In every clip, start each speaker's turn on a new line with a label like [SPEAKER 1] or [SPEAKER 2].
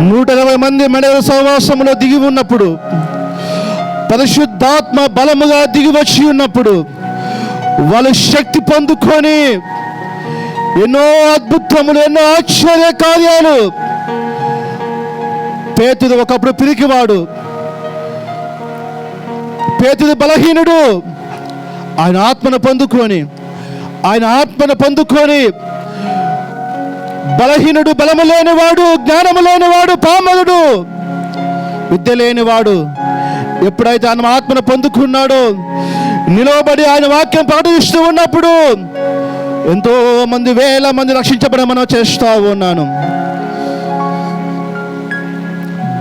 [SPEAKER 1] 120 మంది మెడల సహవాసములో దిగి ఉన్నప్పుడు, పరిశుద్ధాత్మ బలముగా దిగి వచ్చి ఉన్నప్పుడు, వాళ్ళు శక్తి పొందుకొని ఎన్నో అద్భుతములు, ఎన్నో ఆశ్చర్య కార్యాలు. పేతురు ఒకప్పుడు పిరికివాడు, పేతురు బలహీనుడు. ఆయన ఆత్మను పొందుకొని బలహీనుడు, బలము లేనివాడు, జ్ఞానము లేనివాడు, పామరుడు, విద్య లేనివాడు ఎప్పుడైతే ఆయన ఆత్మను పొందుకున్నాడో, నిలవబడి ఆయన వాక్యం ప్రకటిస్తూ ఉన్నప్పుడు ఎంతో మంది, వేల మంది రక్షించబడి మనం చేస్తూ ఉన్నాను.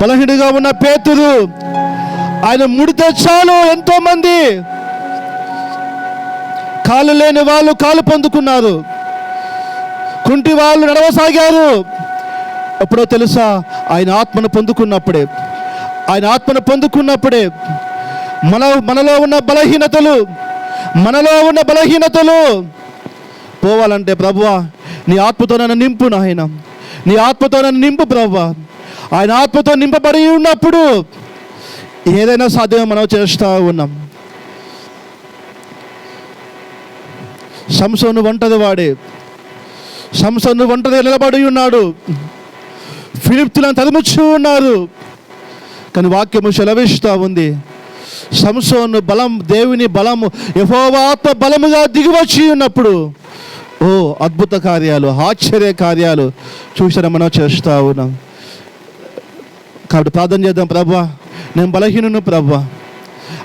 [SPEAKER 1] బలహీనుడిగా ఉన్న పేతురు ఆయన ముడితే చాలు ఎంతో మంది, కాలు లేని వాళ్ళు కాలు పొందుకున్నారు, కుంటి వాళ్ళు నడవసాగారు. ఎప్పుడో తెలుసా? ఆయన ఆత్మను పొందుకున్నప్పుడే మనలో ఉన్న బలహీనతలు పోవాలంటే, ప్రభువా నీ ఆత్మతో నన్ను నింపు నాయన, నీ ఆత్మతో నన్ను నింపు ప్రభువా. ఆయన ఆత్మతో నింపబడి ఉన్నప్పుడు ఏదైనా సాధ్యమే మనం చేస్తూ ఉన్నాం. సంసోను ఒంటరి నిలబడి ఉన్నాడు, ఫిలిష్తీయులను తరుముచూ ఉన్నారు. కానీ వాక్యము సెలవిస్తూ ఉంది, సంసోను బలం, దేవుని బలము, యెహోవా ఆత్మ బలముగా దిగివచ్చి ఉన్నప్పుడు అద్భుత కార్యాలు, ఆశ్చర్య కార్యాలు చూసారా మనం చేస్తూ ఉన్నాం. కాబట్టి ప్రార్థన చేద్దాం. ప్రభువా నేను బలహీనును ప్రభువా,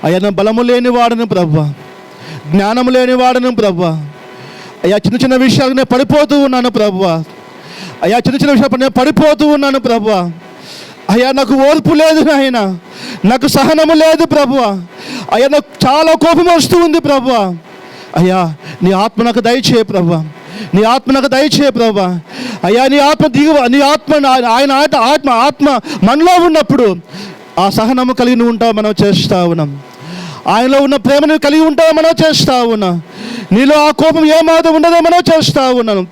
[SPEAKER 1] అయ్యా నేను బలము లేనివాడను ప్రభువా, జ్ఞానము లేనివాడను ప్రభువా, అయ్యా చిన్న విషయాలకు నేను పడిపోతూ ఉన్నాను ప్రభువా, అయ్యా చిన్న విషయాలు నేను పడిపోతూ ఉన్నాను ప్రభువా, అయ్యా నాకు ఓర్పు లేదు నాయన, నాకు సహనము లేదు ప్రభువా, అయ్యా నాకు చాలా కోపం వస్తూ ఉంది ప్రభువా. అయ్యా నీ ఆత్మ నాకు దయచేయ ప్రభువా, నీ ఆత్మ నాకు దయచేయ ప్రభువా. అయ్యా నీ ఆత్మ ఆయన ఆత్మ మనలో ఉన్నప్పుడు ఆ సహనము కలిగి ఉంటావు మనం చేస్తూ ఉన్నాం, ఆయనలో ఉన్న ప్రేమను కలిగి ఉంటావు మనం చేస్తూ ఉన్నాం, నీలో ఆ కోపం ఏమాత్రం ఉండదో మనం చేస్తూ ఉన్నాను.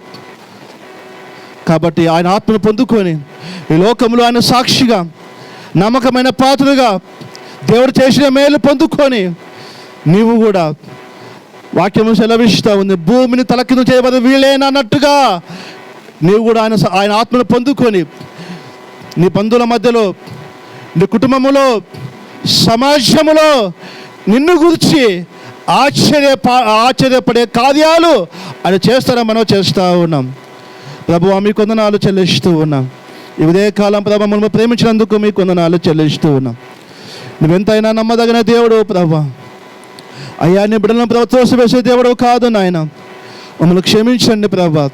[SPEAKER 1] కాబట్టి ఆయన ఆత్మను పొందుకొని ఈ లోకంలో ఆయన సాక్షిగా, నమ్మకమైన పాత్రగా దేవుడు చేసిన మేలు పొందుకొని నీవు కూడా, వాక్యము సెలవిస్తూ ఉంది, భూమిని తలకింద చేయబడి వీళ్ళేనన్నట్టుగా నీవు కూడా ఆయన ఆత్మను పొందుకొని నీ బంధువుల మధ్యలో, నీ కుటుంబములో, సమాజములో నిన్ను గురించి ఆశ్చర్యపడే కార్యాలు ఆయన చేస్తారని మనం చేస్తూ ఉన్నాం. ప్రభువా మీ కొందనాలు చెల్లిస్తూ ఉన్నాం. ఈ ఉదయకాలం ప్రభు మనం ప్రేమించినందుకు మీ కొందనాలు చెల్లిస్తూ ఉన్నాం. నువ్వెంతైనా నమ్మదగిన దేవుడు ప్రభువా. అయ్యా నీ బిడ్డలను ప్రభుత్వం వేసే దేవుడు కాదు నాయన, మమ్మల్ని క్షమించండి ప్రభా.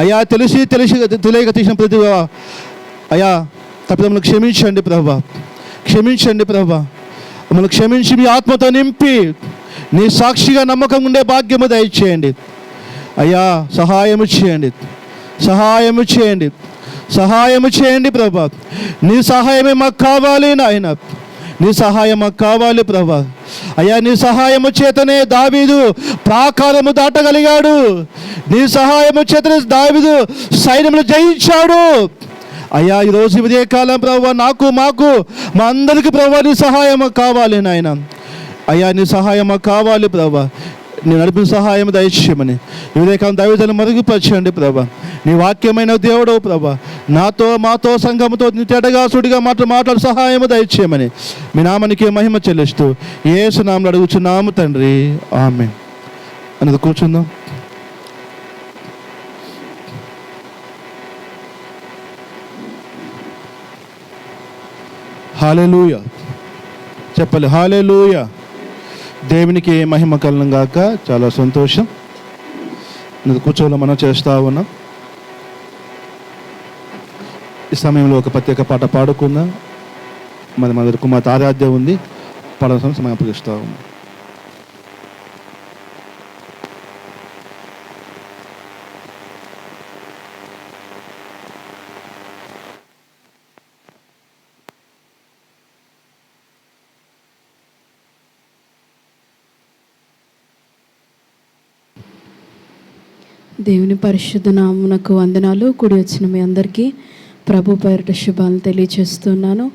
[SPEAKER 1] అయ్యా తెలియక తీసిన ప్రతి అయ్యా తప్పిదమ్మను క్షమించండి ప్రభా, మమ్మల్ని క్షమించి మీ ఆత్మతో నింపి నీ సాక్షిగా నమ్మకం ఉండే భాగ్యము దయచేయండి. అయ్యా సహాయము చేయండి ప్రభా. నీ సహాయమే మాకు కావాలి నాయన, నీ సహాయం మాకు కావాలి ప్రభా. అయ్యా నీ సహాయము చేతనే దావీదు ప్రాకారము దాటగలిగాడు, నీ సహాయము చేతనే దావీదు సైన్యములు జయించాడు. అయ్యా ఈరోజు ఇదే కాలం ప్రభా మాకు మా అందరికీ ప్రభా నీ సహాయం కావాలి నాయన. అయ్యా నీ సహాయం కావాలి ప్రభా, నీ నడిపిన సహాయం దయచేయమని ఇదే కాలం దైవజనం మరుగుపరచండి ప్రభా. నీ వాక్యమైన దేవుడు ప్రభా, మాతో సంఘముతో తేటగా సుడిగా మాట్లాడు సహాయము దయచేయమని మీ నామానికి మహిమ చెల్లిస్తూ యేసు నామములో అడుగుచున్నాము తండ్రి, ఆమేన్. అనేది కూర్చుందాం. హల్లెలూయా చెప్పాలి, హల్లెలూయా. దేవునికి మహిమ కలుగును గాక. చాలా సంతోషం. కూర్చోలో మనం చేస్తూ ఉన్నాం. ఈ సమయంలో ఒక ప్రత్యేక పాట పాడుకుందాం. మన కుమార్తె ఆరాధ్య ఉంది, పాడాల్సిన సమయం అప్పగిస్తూ ఉన్నాం.
[SPEAKER 2] దేవుని పరిశుద్ధ నామమునకు వందనాలు. కూడి వచ్చిన మీ అందరికీ ప్రభు పేరిట శుభాలు తెలియచేస్తున్నాను.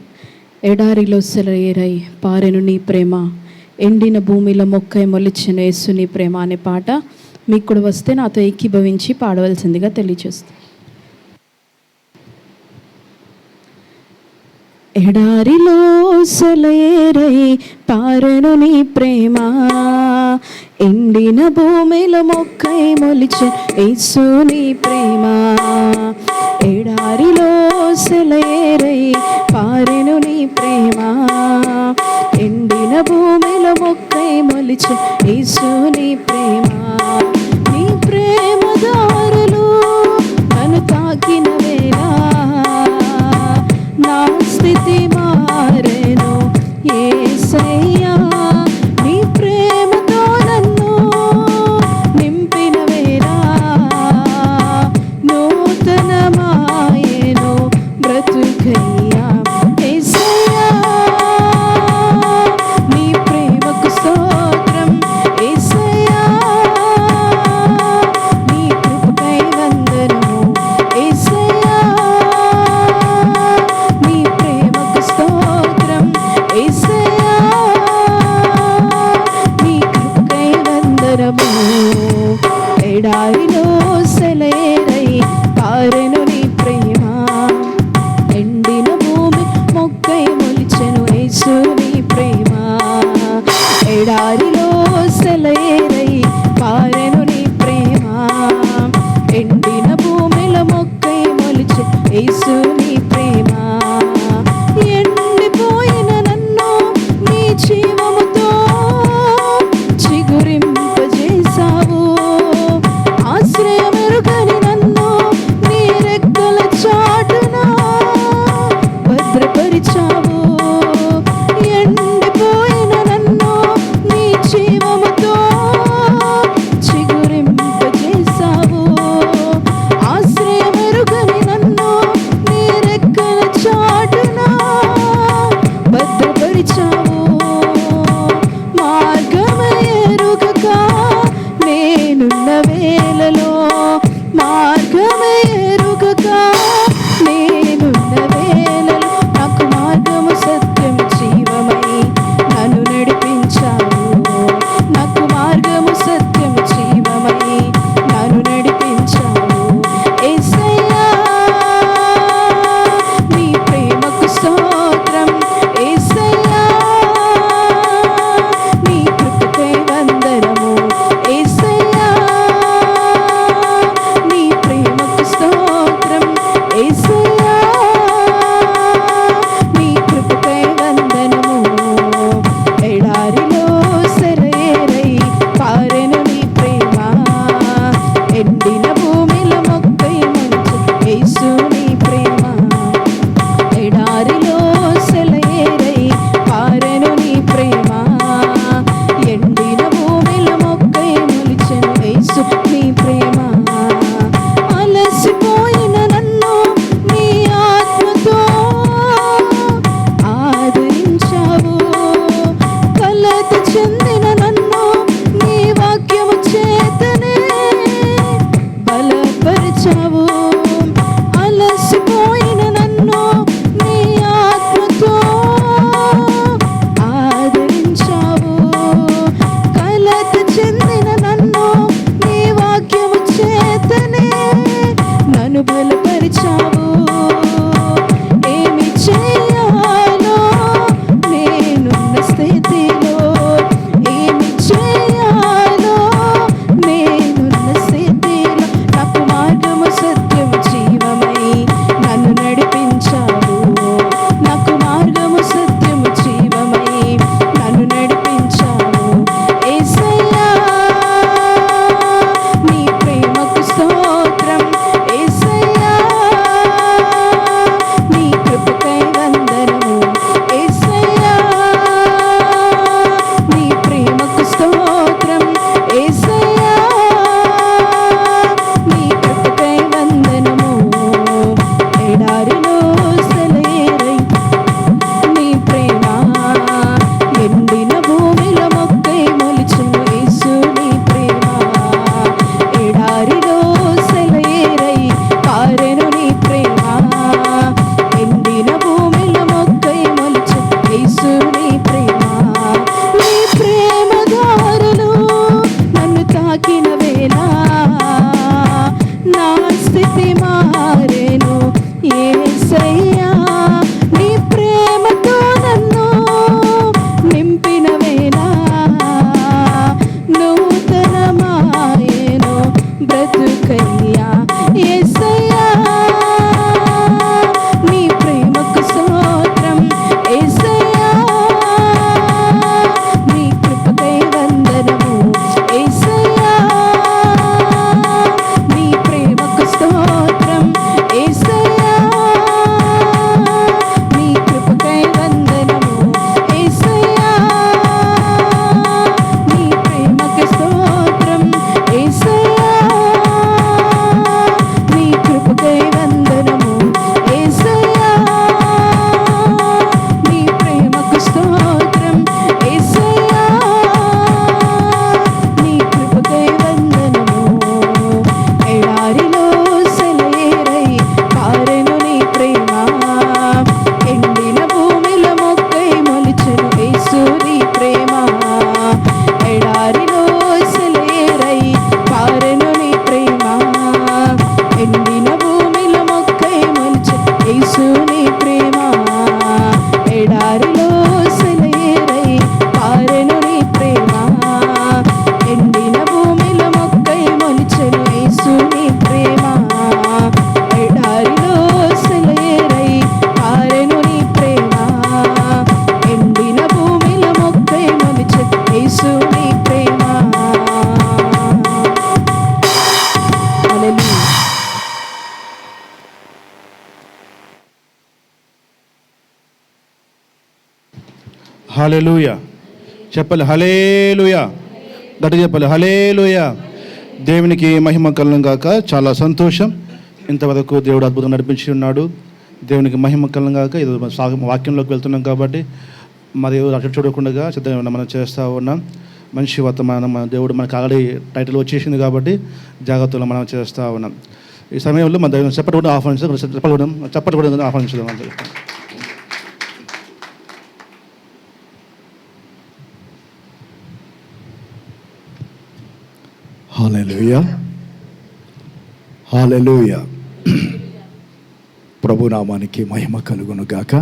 [SPEAKER 2] ఎడారిలో సెలయేరై పారెను నీ ప్రేమ, ఎండిన భూమిలో మొక్కై మొలిచిన యేసు నీ ప్రేమ అనే పాట మీకు కూడా వస్తే నాతో ఏకీభవించి పాడవలసిందిగా తెలియచేస్తాను. ఎడారిలో సెలయేరై పారెను నీ ప్రేమ, ఎండిన భూమిలో మొక్కై మొలిచే యేసు నీ ప్రేమ. ఎడారిలో సెలయేరై పారెను నీ ప్రేమ, ఎండిన భూమిలో మొక్కై మొలిచే యేసు నీ ప్రేమ. నీ ప్రేమ దారులు నన్ను తాకిన వేళ నా స్థితి మారెను యేసయ్యా. నీ ప్రేమతో నన్ను నింపిన వేళ నూతనమాయెను బ్రతుకయ్యా యేసయ్యా. నీ ప్రేమకు స్తోత్రం యేసయ్యా, నీ కృపకై వందనము యేసయ్యా. నీ ప్రేమకు స్తోత్రం యేసయ్యా, నీ కృపకై వందనము. ఎడారిలో సెలయేరై పారెను నీ ప్రేమ, ఎండిన భూమి మొక్కై మొలిచెను యేసు నీ ప్రేమ. ఎడారిలో సెలయేరై పారెను నీ ప్రేమ, ఎండిన భూమిలో మొక్కై మొలిచె యేసు నీ ప్రేమ. ఎండిపోయిన నన్ను నీ జీవముతో చిగురింపజేశావు, ఆశ్రయమెరుగని నన్ను నీ రెక్కల చాటున భద్రపరిచావు. ఎండిపోయిన నన్ను నీ జీవముతో చిగురింపజేశావు, ఆశ్రయమెరుగని నన్ను నీ రెక్కల చాటున భద్రపరిచావు. మార్గమే ఎరుగక నేనున్న వేళలో, మార్గమే ఎరుగక నేనున్న వేళలో నాకు మార్గము సత్యము జీవమై నన్ను నడిపించావు. నాకు మార్గము సత్యము జీవమై నన్ను నడిపించావు యేసయ్యా. నీ ప్రేమకు స్తోత్రం యేసయ్యా, నీ కృపకై వందనము యేసయ్యా. నీ ప్రేమకు స్తోత్రం యేసయ్యా, నీ కృపకై వందనము. ఎడారిలో సెలయేరై పారెను నీ ప్రేమ, ఎండిన భూమిలో మొక్కై మొలిచె యేసు నీ ప్రేమ. ఎడారిలో సెలయేరై పారెను నీ ప్రేమ, ఎండిన భూమిలో మొక్కై మొలిచెను యేసు నీ ప్రేమ. అలసిపోయిన నన్ను నీ ఆత్మతో ఆదరించావు, కలత చెందిన నన్ను నీ వాక్యము చేతనే బలపరిచావు. అలసిపోయిన నన్ను నీ ఆత్మతో ఆదరించావు, కలత చెందిన నన్ను నీ వాక్యము చేతనే నన్ను బలపరిచావు. ఏమి చేయాలో నేనున్న స్థితిలో, ఏమి చేయాలో నేనున్న స్థితిలో నాకు మార్గము సత్యము జీవమై నన్ను నడిపించావు. నాకు మార్గము సత్యము జీవమై నన్ను నడిపించావు యేసయ్యా. నీ ప్రేమకు స్తోత్రం యేసయ్యా, నీ కృపకై వందనము యేసయ్యా. నీ ప్రేమకు స్తోత్రం యేసయ్యా, నీ కృపకై వందనము. ఎడారిలో సెలయేరై నీ ప్రేమ, ఎండిన భూమిలో మొక్కై మొలిచెను యేసు నీ ప్రేమ. ఎడారిలో సెలయేరై పారెను నీ ప్రేమ, ప్రేమ, ఎడారిలో సెలయేరై పారెను నీ ప్రేమ, ఎండిన భూమిలో మొక్కై మొలిచెను యేసు నీ ప్రేమ, ఎడారిలో సెలయేరై పారెను నీ ప్రేమ, ఎండిన భూమిలో మొక్కై మొలిచెను యేసు నీ ప్రేమ. హల్లెలూయా.
[SPEAKER 1] హల్లెలూయా చెప్పాలి. హల్లెలూయా గట్టిగా చెప్పాలి. హల్లెలూయా. దేవునికి మహిమ కలుగును గాక. చాలా సంతోషం. ఇంతవరకు దేవుడు అద్భుతం నడిపించి ఉన్నాడు. దేవునికి మహిమ కలుగును గాక. ఇది వాక్యంలోకి వెళ్తున్నాం కాబట్టి మరి అక్కడ చూడకుండా సిద్ధంగా మనం చేస్తూ ఉన్నాం. మంచి వర్తమానం మన దేవుడు మనకు ఆల్రెడీ టైటిల్ వచ్చేసింది కాబట్టి జాగ్రత్తలు మనం చేస్తూ ఉన్నాం. ఈ సమయంలో మన దేవుని చెప్పటి కూడా ఆహ్వానించడం
[SPEAKER 3] హల్లెలూయా, హల్లెలూయా. ప్రభునామానికి మహిమ కలుగును గాక.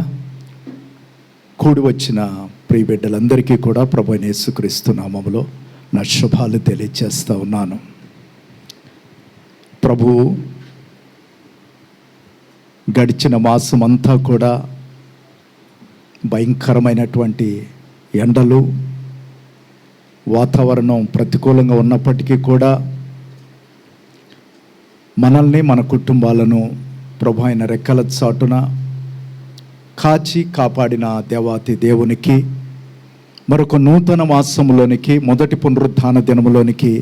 [SPEAKER 3] కూడి వచ్చిన ప్రియ బిడ్డలందరికీ కూడా ప్రభు యేసుక్రీస్తు నామములో నా శుభాలు తెలియజేస్తూ ఉన్నాను. ప్రభు గడిచిన మాసం అంతా కూడా భయంకరమైనటువంటి ఎండలు, వాతావరణం ప్రతికూలంగా ఉన్నప్పటికీ కూడా మనల్ని మన కుటుంబాలను ప్రభు అయిన రెక్కల చాటున కాచి కాపాడిన దేవాతి దేవునికి మరొక నూతన మాసంలోనికి, మొదటి పునరుత్థాన దినములోనికి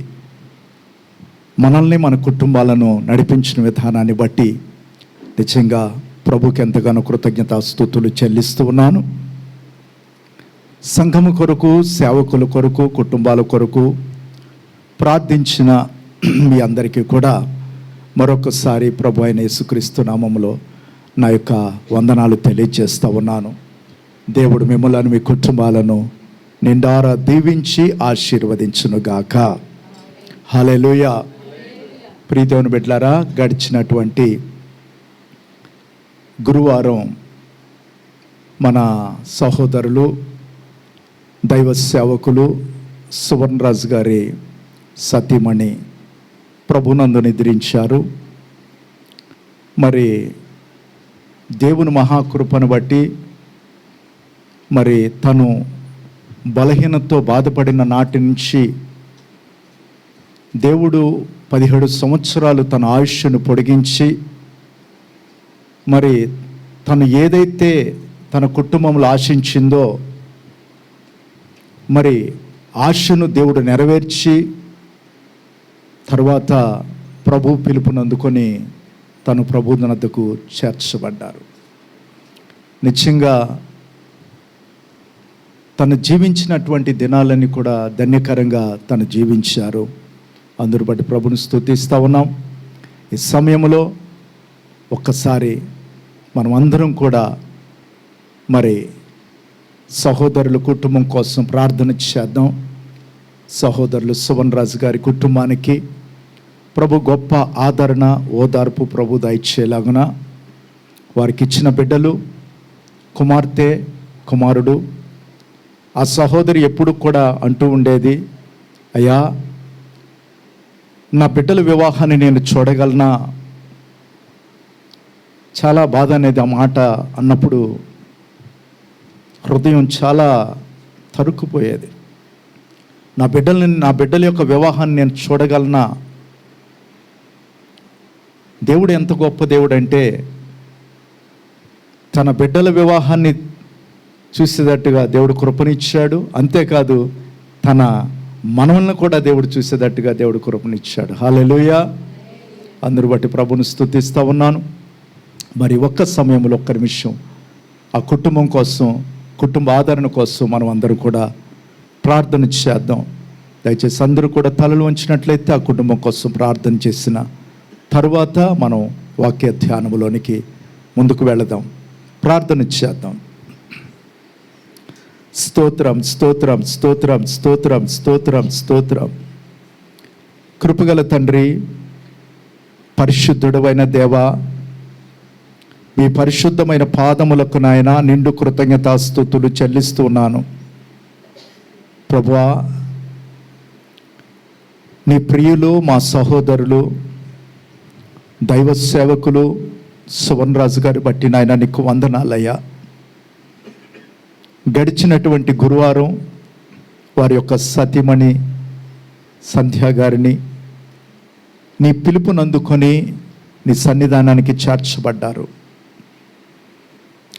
[SPEAKER 3] మనల్ని మన కుటుంబాలను నడిపించిన విధానాన్ని బట్టి నిజంగా ప్రభుకి ఎంతగానో కృతజ్ఞతాస్తుతులు చెల్లిస్తూ ఉన్నాను. సంఘము కొరకు, సేవకుల కొరకు, కుటుంబాల కొరకు ప్రార్థించిన మీ అందరికీ కూడా మరొకసారి ప్రభు అయిన యేసుక్రీస్తు నామములో నా యొక్క వందనాలు తెలియజేస్తూ ఉన్నాను. దేవుడు మిమ్మల్ని, మీ కుటుంబాలను నిండారా దీవించి ఆశీర్వదించునుగాక. హల్లెలూయా. ప్రియదేవుని బిడ్డలారా, గడిచినటువంటి గురువారం మన సహోదరులు దైవ సేవకులు సువర్ణరాజు గారి సతీమణి ప్రభునందు నిద్రించారు. మరి దేవుని మహాకృపను బట్టి మరి తను బలహీనతతో బాధపడిన నాటి నుంచి దేవుడు 17 సంవత్సరాలు తన ఆయుష్ను పొడిగించి మరి తను ఏదైతే తన కుటుంబంలో ఆశించిందో మరి ఆశను దేవుడు నెరవేర్చి తర్వాత ప్రభు పిలుపునందుకొని తను ప్రభువునద్దకు చేర్చబడ్డారు. నిజంగా తను జీవించినటువంటి దినాలన్నీ కూడా ధన్యకరంగా తను జీవించారు. అందరూ బట్టి ప్రభుని స్తుతిస్తూ ఉన్నాం. ఈ సమయంలో ఒక్కసారి మనం అందరం కూడా మరి సహోదరుల కుటుంబం కోసం ప్రార్థన చేద్దాం. సహోదరులు సువర్ణరాజు గారి కుటుంబానికి ప్రభు గొప్ప ఆదరణ, ఓదార్పు ప్రభు దయచేలాగున వారికి ఇచ్చిన బిడ్డలు, కుమార్తె, కుమారుడు, ఆ సహోదరి ఎప్పుడు కూడా అంటూ ఉండేది, అయ్యా నా బిడ్డల వివాహాన్ని నేను చూడగలనా. చాలా బాధ అనేది ఆ మాట అన్నప్పుడు హృదయం చాలా తరుక్కుపోయేది. నా బిడ్డల యొక్క వివాహాన్ని నేను చూడగలనా. దేవుడు ఎంత గొప్ప దేవుడు అంటే తన బిడ్డల వివాహాన్ని చూసేటట్టుగా దేవుడు కృపనిచ్చాడు. అంతేకాదు తన మనవలను కూడా దేవుడు చూసేటట్టుగా దేవుడు కృపనిచ్చాడు. హల్లెలూయా. అందరూ బట్టి ప్రభుని స్తుతిస్తూ ఉన్నాను. మరి ఒక్క సమయంలో ఒక్క నిమిషం ఆ కుటుంబం కోసం, కుటుంబ ఆదరణ కోసం మనం అందరూ కూడా ప్రార్థన చేద్దాం. దయచేసి అందరూ కూడా తలలు వంచినట్లయితే ఆ కుటుంబం కోసం ప్రార్థన చేసిన తరువాత మనం వాక్య ధ్యానంలోనికి ముందుకు వెళదాం. ప్రార్థన చేద్దాం. స్తోత్రం, స్తోత్రం, స్తోత్రం, స్తోత్రం, స్తోత్రం, స్తోత్రం. కృపగల తండ్రి, పరిశుద్ధుడైన దేవా, మీ పరిశుద్ధమైన పాదములకు నాయన నిండు కృతజ్ఞతాస్తుతులు చెల్లిస్తున్నాను. ప్రభువా, నీ ప్రియులు, మా సహోదరులు, దైవ సేవకులు సువర్ణ రాజు గారి బట్టి నాయన నీకు వందనాలయ్యా. గడిచినటువంటి గురువారం వారి యొక్క సతీమణి సంధ్యా గారిని నీ పిలుపునందుకొని నీ సన్నిధానానికి చేర్చబడ్డారు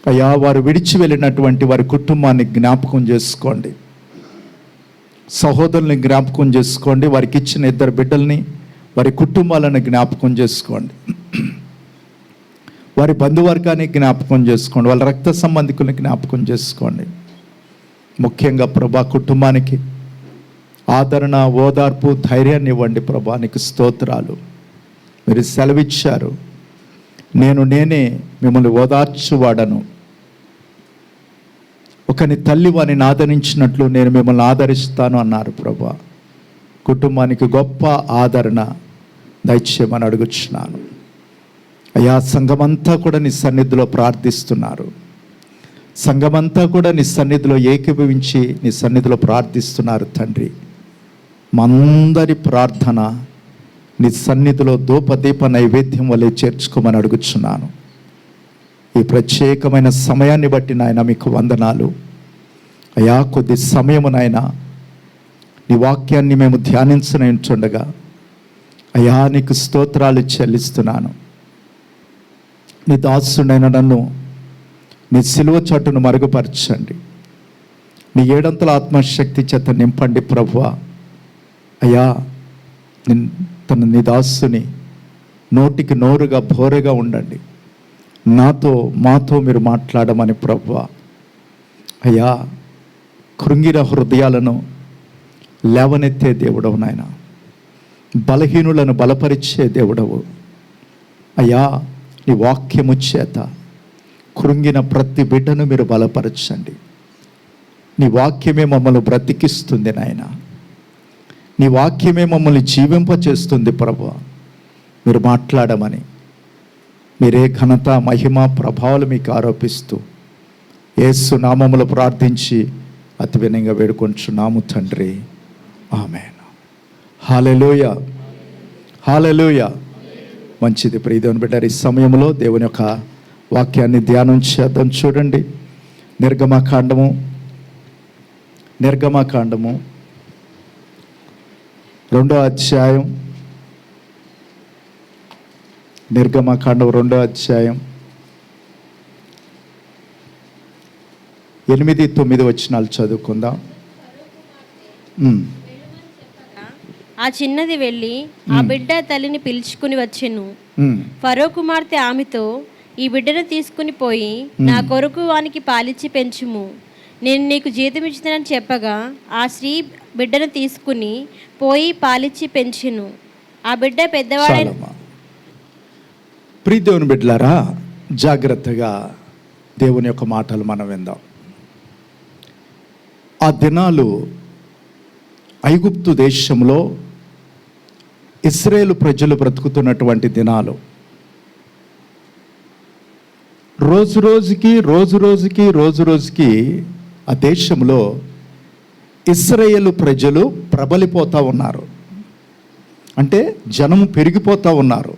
[SPEAKER 3] అయ్యా. వారు విడిచి వెళ్ళినటువంటి వారి కుటుంబాన్ని జ్ఞాపకం చేసుకోండి, సహోదరుల్ని జ్ఞాపకం చేసుకోండి, వారికి ఇచ్చిన 2 బిడ్డల్ని, వారి కుటుంబాలను జ్ఞాపకం చేసుకోండి, వారి బంధువర్గాన్ని జ్ఞాపకం చేసుకోండి, వాళ్ళ రక్త సంబంధికుల్ని జ్ఞాపకం చేసుకోండి. ముఖ్యంగా ప్రభా కుటుంబానికి ఆదరణ, ఓదార్పు, ధైర్యాన్ని ఇవ్వండి ప్రభా. నీకు స్తోత్రాలు. మీరు సెలవిచ్చారు, నేనే మిమ్మల్ని ఓదార్చువాడను. ఒకని తల్లి వారిని ఆదరించినట్లు నేను మిమ్మల్ని ఆదరిస్తాను అన్నారు ప్రభా. కుటుంబానికి గొప్ప ఆదరణ దయచేయమని అడుగుచున్నాను అయ్యా. సంఘమంతా కూడా నీ సన్నిధిలో ప్రార్థిస్తున్నారు, సంఘమంతా కూడా నీ సన్నిధిలో ఏకీభవించి నీ సన్నిధిలో ప్రార్థిస్తున్నారు తండ్రి. మా అందరి ప్రార్థన నీ సన్నిధిలో ధూపదీప నైవేద్యం వలె చేర్చుకోమని అడుగుచున్నాను. ఈ ప్రత్యేకమైన సమయాన్ని బట్టి నాయన మీకు వందనాలు అయ్యా. కొద్ది సమయము నాయన నీ వాక్యాన్ని మేము ధ్యానించనుండగా అయ్యా నీకు స్తోత్రాలు చెల్లిస్తున్నాను. నీ దాసుడైన నన్ను నీ సిలువ చాటును మరుగుపరచండి, నీ 7 ఆత్మశక్తి చేత నింపండి ప్రభువా. అయ్యా నీ దాసుని నోటికి నోరుగా బోరగా ఉండండి, మాతో మీరు మాట్లాడమని ప్రభువా. అయ్యా కృంగిన హృదయాలను లేవనెత్తే దేవుడవు నాయన, బలహీనులను బలపరిచే దేవుడవు అయ్యా. నీ వాక్యము చేత కృంగిన ప్రతి బిడ్డను మీరు బలపరచండి. నీ వాక్యమే మమ్మల్ని బ్రతికిస్తుంది నాయన, నీ వాక్యమే మమ్మల్ని జీవింపచేస్తుంది ప్రభువా. మీరు మాట్లాడమని మీరే ఘనత, మహిమ, ప్రభావాలు మీకు ఆరోపిస్తూ యేసు నామములో ప్రార్థించి అతి వినయంగా వేడుకొంచున్నాము తండ్రి, ఆమేన్. హల్లెలూయా, హల్లెలూయా. మంచిది ప్రియదేవుని బిడ్డలారా, ఈ సమయంలో దేవుని యొక్క వాక్యాన్ని ధ్యానం చేద్దాం. చూడండి, నిర్గమకాండము 2వ అధ్యాయం, నిర్గమకాండం 2వ అధ్యాయం 8-9 వచనాలు చదువుకుందాం.
[SPEAKER 4] ఆ చిన్నది వెళ్ళి ఆ బిడ్డ తల్లిని పిలుచుకుని వచ్చెను. ఫరో కుమార్తె ఆమెతో, ఈ బిడ్డను తీసుకుని పోయి నా కొరకు వానికి పాలిచ్చి పెంచుము, నేను నీకు జీతం ఇచ్చుతానని చెప్పగా ఆ స్త్రీ బిడ్డను తీసుకుని పోయి పాలిచ్చి పెంచెను. ఆ బిడ్డ పెద్దవాడైన.
[SPEAKER 3] ప్రియదేవుని బిడ్డలారా, జాగ్రత్తగా దేవుని యొక్క మాటలు మనం విందాం. ఆ దినాలు ఐగుప్తు దేశంలో ఇశ్రాయేలు ప్రజలు బ్రతుకుతున్నటువంటి దినాలు. రోజు రోజుకి ఆ దేశంలో ఇశ్రాయేలు ప్రజలు ప్రబలిపోతూ ఉన్నారు, అంటే జనము పెరిగిపోతూ ఉన్నారు.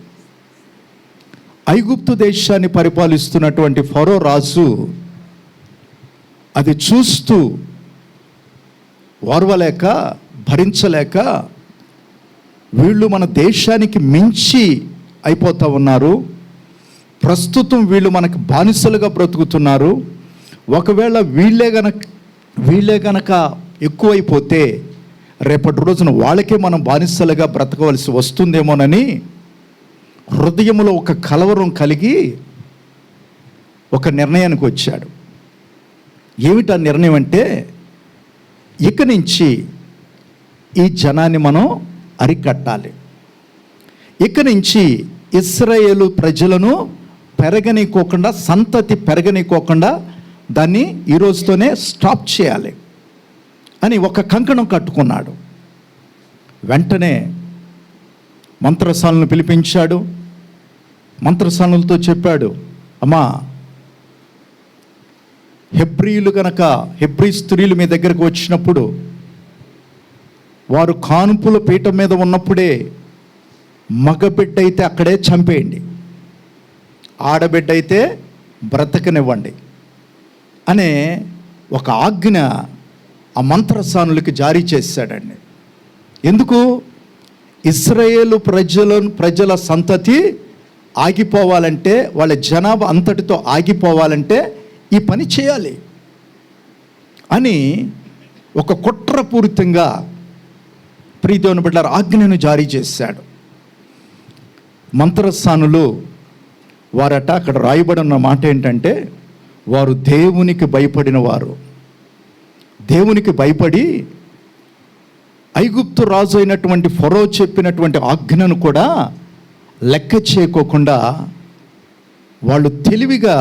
[SPEAKER 3] ఐగుప్తు దేశాన్ని పరిపాలిస్తున్నటువంటి ఫరో రాజు అది చూస్తూ ఓర్వలేక, భరించలేక, వీళ్ళు మన దేశానికి మించి అయిపోతూ ఉన్నారు, ప్రస్తుతం వీళ్ళు మనకు బానిసలుగా బ్రతుకుతున్నారు, ఒకవేళ వీళ్ళే గనక ఎక్కువైపోతే రేపటి రోజున వాళ్ళకే మనం బానిసలుగా బ్రతకవలసి వస్తుందేమోనని హృదయంలో ఒక కలవరం కలిగి ఒక నిర్ణయానికి వచ్చాడు. ఏమిటా నిర్ణయం అంటే, ఇక నుంచి ఈ జనాన్ని మనం అరికట్టాలి, ఇక నుంచి ఇశ్రాయేలు ప్రజలను పెరగనీకోకుండా, సంతతి పెరగనీకోకుండా దాన్ని ఈ రోజుతోనే స్టాప్ చేయాలి అని ఒక కంకణం కట్టుకున్నాడు. వెంటనే మంత్రసాలను పిలిపించాడు, మంత్రసానులతో చెప్పాడు, అమ్మా, హెబ్రీ స్త్రీలు మీ దగ్గరకు వచ్చినప్పుడు వారు కానుపుల పీఠం మీద ఉన్నప్పుడే మగబిడ్డ అయితే అక్కడే చంపేయండి, ఆడబిడ్డ అయితే బ్రతకనివ్వండి అనే ఒక ఆజ్ఞ ఆ మంత్రసానులకి జారీ చేశాడండి. ఎందుకు? ఇశ్రాయేలు ప్రజల సంతతి ఆగిపోవాలంటే, వాళ్ళ జనాభా అంతటితో ఆగిపోవాలంటే ఈ పని చేయాలి అని ఒక కుట్రపూరితంగా ప్రియదేవుని బిడ్డలారా ఆజ్ఞను జారీ చేశాడు. మంత్రస్థానులు వారట, అక్కడ రాయబడి ఉన్న మాట ఏంటంటే, వారు దేవునికి భయపడిన వారు. దేవునికి భయపడి ఐగుప్తు రాజు అయినటువంటి ఫరో చెప్పినటువంటి ఆజ్ఞను కూడా లెక్క చేయకోకుండా వాళ్ళు తెలివిగా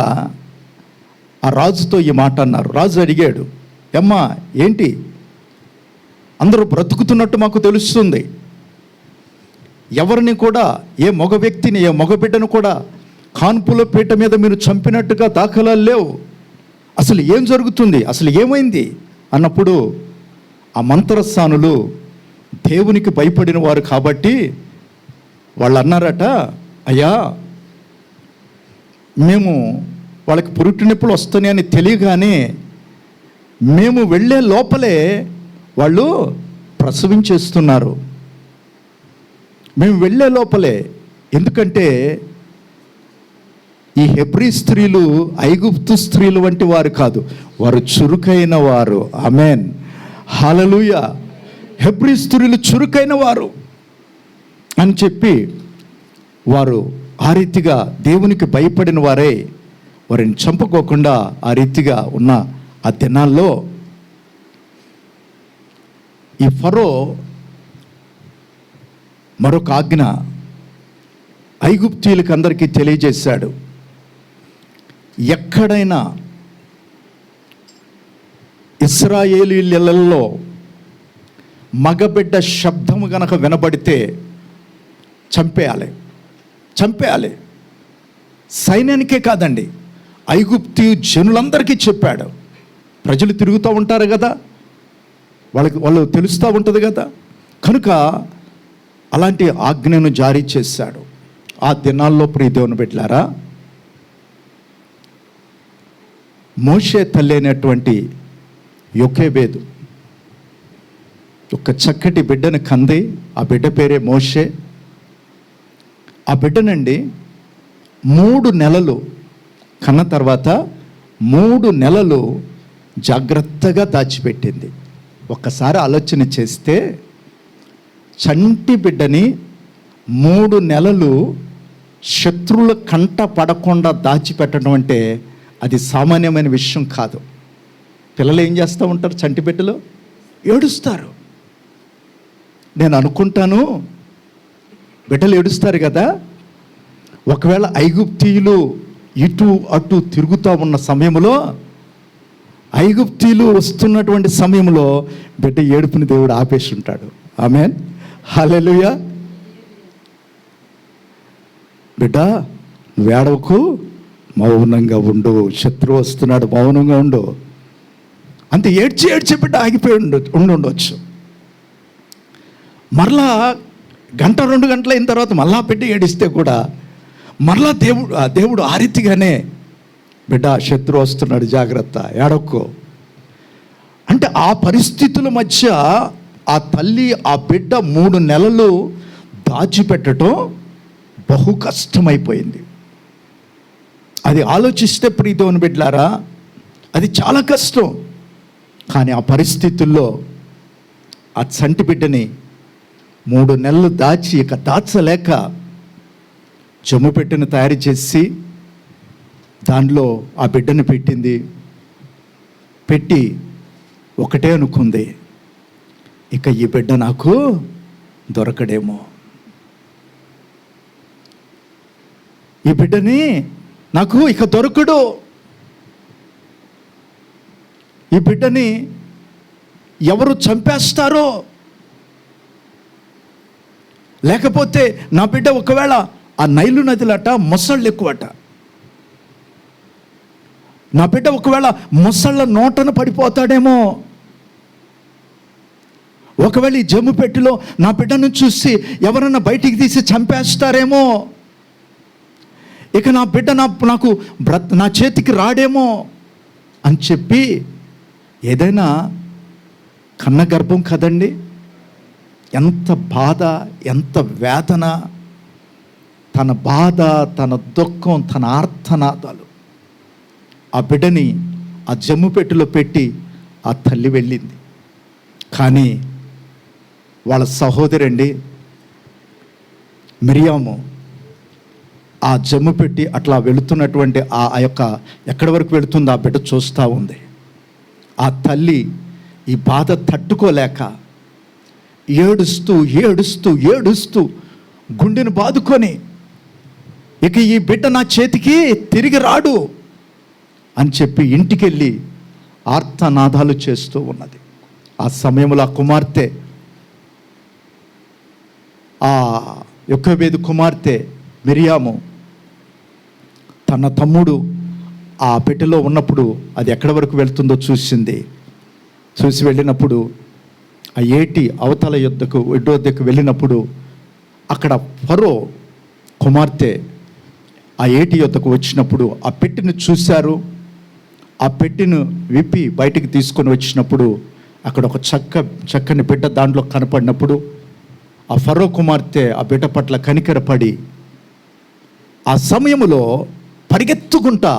[SPEAKER 3] ఆ రాజుతో ఈ మాట అన్నారు. రాజు అడిగాడు, అమ్మా ఏంటి, అందరూ బ్రతుకుతున్నట్టు మాకు తెలుస్తుంది, ఎవరిని కూడా, ఏ మగ వ్యక్తిని, ఏ మగబిడ్డను కూడా కాన్పుల పీట మీద మీరు చంపినట్టుగా దాఖలాలు లేవు, అసలు ఏం జరుగుతుంది, అసలు ఏమైంది అన్నప్పుడు ఆ మంత్రస్థానులు దేవునికి భయపడిన వారు కాబట్టి వాళ్ళు అన్నారట, అయ్యా మేము వాళ్ళకి పురుటి నొప్పులు వస్తున్నాయని తెలియగానే మేము వెళ్ళే లోపలే వాళ్ళు ప్రసవించేస్తున్నారు. మేము వెళ్ళే లోపలే, ఎందుకంటే ఈ హెబ్రీ స్త్రీలు ఐగుప్తు స్త్రీలు వంటి వారు కాదు, వారు చురుకైన వారు. ఆమేన్, హల్లెలూయా. హెబ్రీ స్త్రీలు చురుకైన వారు అని చెప్పి వారు ఆ రీతిగా దేవునికి భయపడిన వారే వారిని చంపుకోకుండా ఆ రీతిగా ఉన్న ఆ దినాల్లో ఈ ఫరో మరొక ఆజ్ఞ ఐగుప్తీయులకు అందరికీ తెలియజేశాడు. ఎక్కడైనా ఇశ్రాయేలీయులలో మగబిడ్డ శబ్దము గనక వినబడితే చంపేయాలి. సైన్యానికే కాదండి, ఐగుప్తీ జనులందరికీ చెప్పాడు. ప్రజలు తిరుగుతూ ఉంటారు కదా, వాళ్ళు తెలుస్తూ ఉంటుంది కదా, కనుక అలాంటి ఆజ్ఞను జారీ చేశాడు. ఆ దినాల్లో ప్రియదేవుని బిడ్డలారా, మోషే తల్లి అయినటువంటి యోకేబేదు ఒక చక్కటి బిడ్డను కంది. ఆ బిడ్డ పేరే మోషే. ఆ బిడ్డనండి 3 నెలలు కన్న తర్వాత 3 నెలలు జాగ్రత్తగా దాచిపెట్టింది. ఒక్కసారి ఆలోచన చేస్తే, చంటి బిడ్డని 3 నెలలు శత్రువుల కంట పడకుండా దాచిపెట్టడం అంటే అది సామాన్యమైన విషయం కాదు. పిల్లలు ఏం చేస్తూ ఉంటారు? చంటి బిడ్డలు ఏడుస్తారు. నేను అనుకుంటాను, బిడ్డలు ఏడుస్తారు కదా, ఒకవేళ ఐగుప్తీయులు ఇటు అటు తిరుగుతూ ఉన్న సమయంలో, ఐగుప్తీయులు వస్తున్నటువంటి సమయంలో బిడ్డ ఏడుపుని దేవుడు ఆపేసి ఉంటాడు. ఆమేన్, హల్లెలూయా. బిడ్డ నువ్వు ఏడవకు, మౌనంగా ఉండు, శత్రువు వస్తున్నాడు, మౌనంగా ఉండు అంతే. ఏడ్చి బిడ్డ ఆగిపోయి ఉండొచ్చు. మరలా 1-2 గంటలు అయిన తర్వాత మళ్ళా బిడ్డ ఏడిస్తే కూడా మరలా దేవుడు ఆ రీతిగానే, బిడ్డ శత్రువు వస్తున్నాడు, జాగ్రత్త, ఏడవకు అంటే ఆ పరిస్థితుల మధ్య ఆ తల్లి ఆ బిడ్డ 3 నెలలు దాచిపెట్టడం బహు కష్టమైపోయింది. అది ఆలోచిస్తే ప్రియదేవుని బిడ్డలారా, అది చాలా కష్టం. కానీ ఆ పరిస్థితుల్లో ఆ చంటి బిడ్డని 3 నెలలు దాచి ఇక దాచలేక జమ్ము పెట్టెను తయారు చేసి దానిలో ఆ బిడ్డను పెట్టి ఒకటే అనుకుంది, ఇక ఈ బిడ్డ నాకు దొరకడేమో, ఈ బిడ్డని నాకు ఇక దొరకడు, ఈ బిడ్డని ఎవరు చంపేస్తారో, లేకపోతే నా బిడ్డ ఒకవేళ ఆ నైలు నదిలట మొసళ్ళు ఎక్కువట, నా బిడ్డ ఒకవేళ ముసళ్ళ నోటన పడిపోతాడేమో, ఒకవేళ ఈ జమ్ము పెట్టిలో నా బిడ్డను చూసి ఎవరన్నా బయటికి తీసి చంపేస్తారేమో, ఇక నా బిడ్డ నాకు నా చేతికి రాడేమో అని చెప్పి ఏదైనా కన్న గర్భం కదండి, ఎంత బాధ, ఎంత వేదన, తన బాధ, తన దుఃఖం, తన ఆర్తనాదాలు ఆ బిడ్డని ఆ జమ్ము పెట్టెలో పెట్టి ఆ తల్లి వెళ్ళింది. కానీ వాళ్ళ సహోదరి అండి మిరియాము ఆ జమ్ము పెట్టి అట్లా వెళుతున్నటువంటి ఆ యొక్క ఎక్కడి వరకు వెళుతుందో ఆ బిడ్డ చూస్తూ ఉంది. ఆ తల్లి ఈ బాధ తట్టుకోలేక ఏడుస్తూ ఏడుస్తూ ఏడుస్తూ గుండెను బాదుకొని, ఇక ఈ బిడ్డ నా చేతికి తిరిగి రాడు అని చెప్పి ఇంటికెళ్ళి ఆర్తనాదాలు చేస్తూ ఉన్నది. ఆ సమయంలో ఆ కుమార్తె, ఆ యొకోబేదు కుమార్తె మిరియాము తన తమ్ముడు ఆ పెట్టెలో ఉన్నప్పుడు అది ఎక్కడి వరకు వెళ్తుందో చూసింది. చూసి వెళ్ళినప్పుడు ఆ ఏటి అవతల వద్దకు వెళ్ళినప్పుడు అక్కడ ఫరో కుమార్తె ఆ ఏటి యొద్దకు వచ్చినప్పుడు ఆ పెట్టెను చూశారు. ఆ పెట్టెను విప్పి బయటికి తీసుకొని వచ్చినప్పుడు అక్కడ ఒక చక్కని బిడ్డ దాంట్లో కనపడినప్పుడు ఆ ఫరో కుమార్తె ఆ బిడ్డ పట్ల కనికరపడి ఆ సమయంలో పరిగెత్తుకుంటా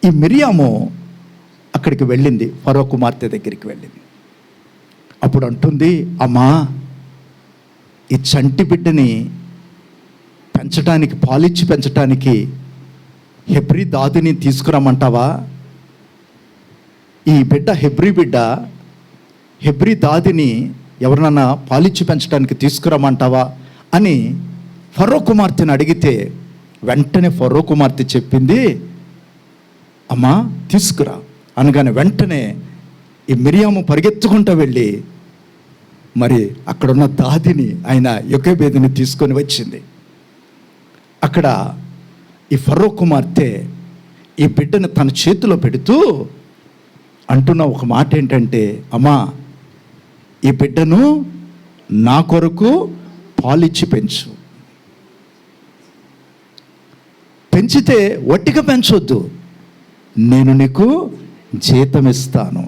[SPEAKER 3] ఈ మిరియాము అక్కడికి వెళ్ళింది, ఫరో కుమార్తె దగ్గరికి వెళ్ళింది. అప్పుడు అంటుంది, అమ్మా ఈ చంటి బిడ్డని పెంచడానికి, పాలిచ్చి పెంచడానికి హెబ్రీ దాదిని తీసుకురమ్మంటావా? ఈ బిడ్డ హెబ్రీ దాదిని ఎవరినన్నా పాలిచ్చి పెంచడానికి తీసుకురమ్మంటావా అని ఫరో కుమార్తెను అడిగితే వెంటనే ఫరో కుమార్తె చెప్పింది, అమ్మా తీసుకురా అనగానే వెంటనే ఈ మిరియాము పరిగెత్తుకుంటూ వెళ్ళి మరి అక్కడున్న దాదిని, ఆయన యొకోబేదుని తీసుకొని వచ్చింది. అక్కడ ఈ ఫరో కుమార్తె ఈ బిడ్డను తన చేతిలో పెడుతూ అంటున్న ఒక మాట ఏంటంటే, అమ్మా ఈ బిడ్డను నా కొరకు పాలిచ్చి పెంచు, పెంచితే వట్టిగా పెంచొద్దు, నేను నీకు జీతం ఇస్తాను.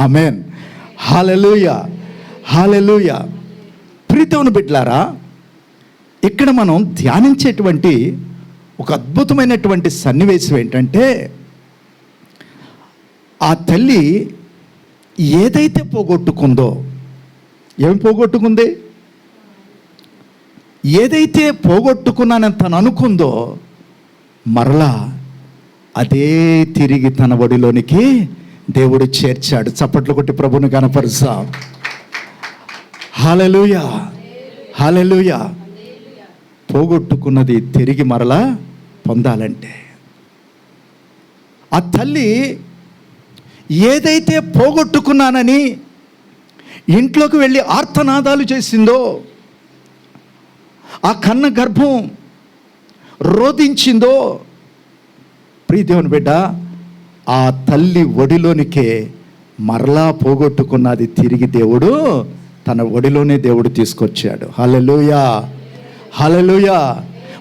[SPEAKER 3] ఆమేన్, హల్లెలూయా, హల్లెలూయా. ప్రీతమును బిడ్డలారా, ఇక్కడ మనం ధ్యానించేటువంటి ఒక అద్భుతమైనటువంటి సన్నివేశం ఏంటంటే, ఆ తల్లి ఏదైతే పోగొట్టుకుందో, ఏం పోగొట్టుకుంది? ఏదైతే పోగొట్టుకున్నానని తను అనుకుందో మరలా అదే తిరిగి తన ఒడిలోనికి దేవుడు చేర్చాడు. చప్పట్లు కొట్టి ప్రభువుని గణపరుస్తాం. హల్లెలూయా, హల్లెలూయా. పోగొట్టుకున్నది తిరిగి మరలా పొందాలంటే ఆ తల్లి ఏదైతే పోగొట్టుకున్నానని ఇంట్లోకి వెళ్ళి ఆర్తనాదాలు చేసిందో, ఆ కన్న గర్భం రోధించిందో, ప్రియదేవుని బిడ్డ, ఆ తల్లి ఒడిలోనికే మరలా పోగొట్టుకున్నది తిరిగి దేవుడు తన ఒడిలోనే దేవుడు తీసుకొచ్చాడు. హల్లెలూయా, హల్లెలూయా.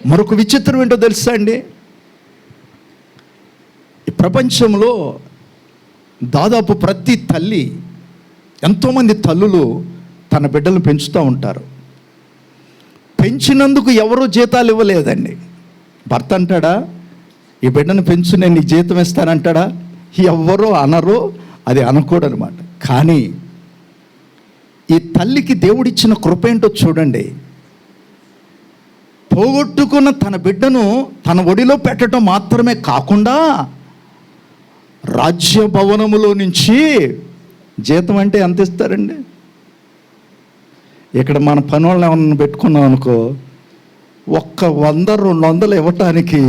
[SPEAKER 3] మరొక విచిత్రం ఏంటో తెలుసా అండి, ఈ ప్రపంచంలో దాదాపు ప్రతి తల్లి, ఎంతోమంది తల్లులు తన బిడ్డలను పెంచుతూ ఉంటారు. పెంచినందుకు ఎవరూ జీతాలు ఇవ్వలేదండి. భర్త అంటాడా, ఈ బిడ్డను పెంచు నేను నీకు జీతం ఇస్తానంటాడా? ఎవ్వరూ అనరు, అది అనకూడనమాట. కానీ ఈ తల్లికి దేవుడిచ్చిన కృప ఏంటో చూడండి. పోగొట్టుకున్న తన బిడ్డను తన ఒడిలో పెట్టడం మాత్రమే కాకుండా రాజ్య భవనములో నుంచి జీతం అంటే ఎంత ఇస్తారండి? ఇక్కడ మన పని వాళ్ళని ఏమన్నా పెట్టుకున్నాం అనుకో, 100-200 ఇవ్వటానికి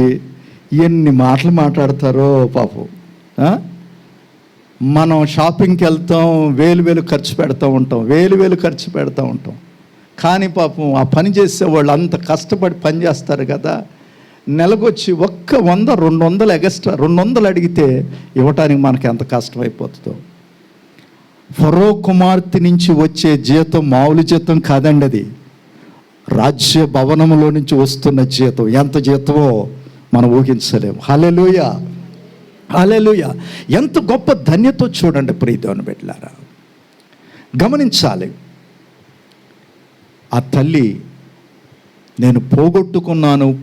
[SPEAKER 3] ఎన్ని మాటలు మాట్లాడతారో పాపం. మనం షాపింగ్కి వెళ్తాం, వేలు ఖర్చు పెడతా ఉంటాం. కానీ పాపం ఆ పని చేసే వాళ్ళు అంత కష్టపడి పని చేస్తారు కదా, నెలకొచ్చి ఒక్క 100-200 ఎగస్ట్రా 200 అడిగితే ఇవ్వటానికి మనకి ఎంత కష్టమైపోతుందో. ఫరో కుమార్తె నుంచి వచ్చే జీతం మామూలు జీతం కాదండి, అది రాజ్య భవనంలో నుంచి వస్తున్న జీతం. ఎంత జీతమో మనం ఊహించలేము. హల్లెలూయా, హల్లెలూయా. ఎంత గొప్ప ధన్యతో చూడండి ప్రియ దేవుని బిడ్డలారా. గమనించాలి, ఆ తల్లి నేను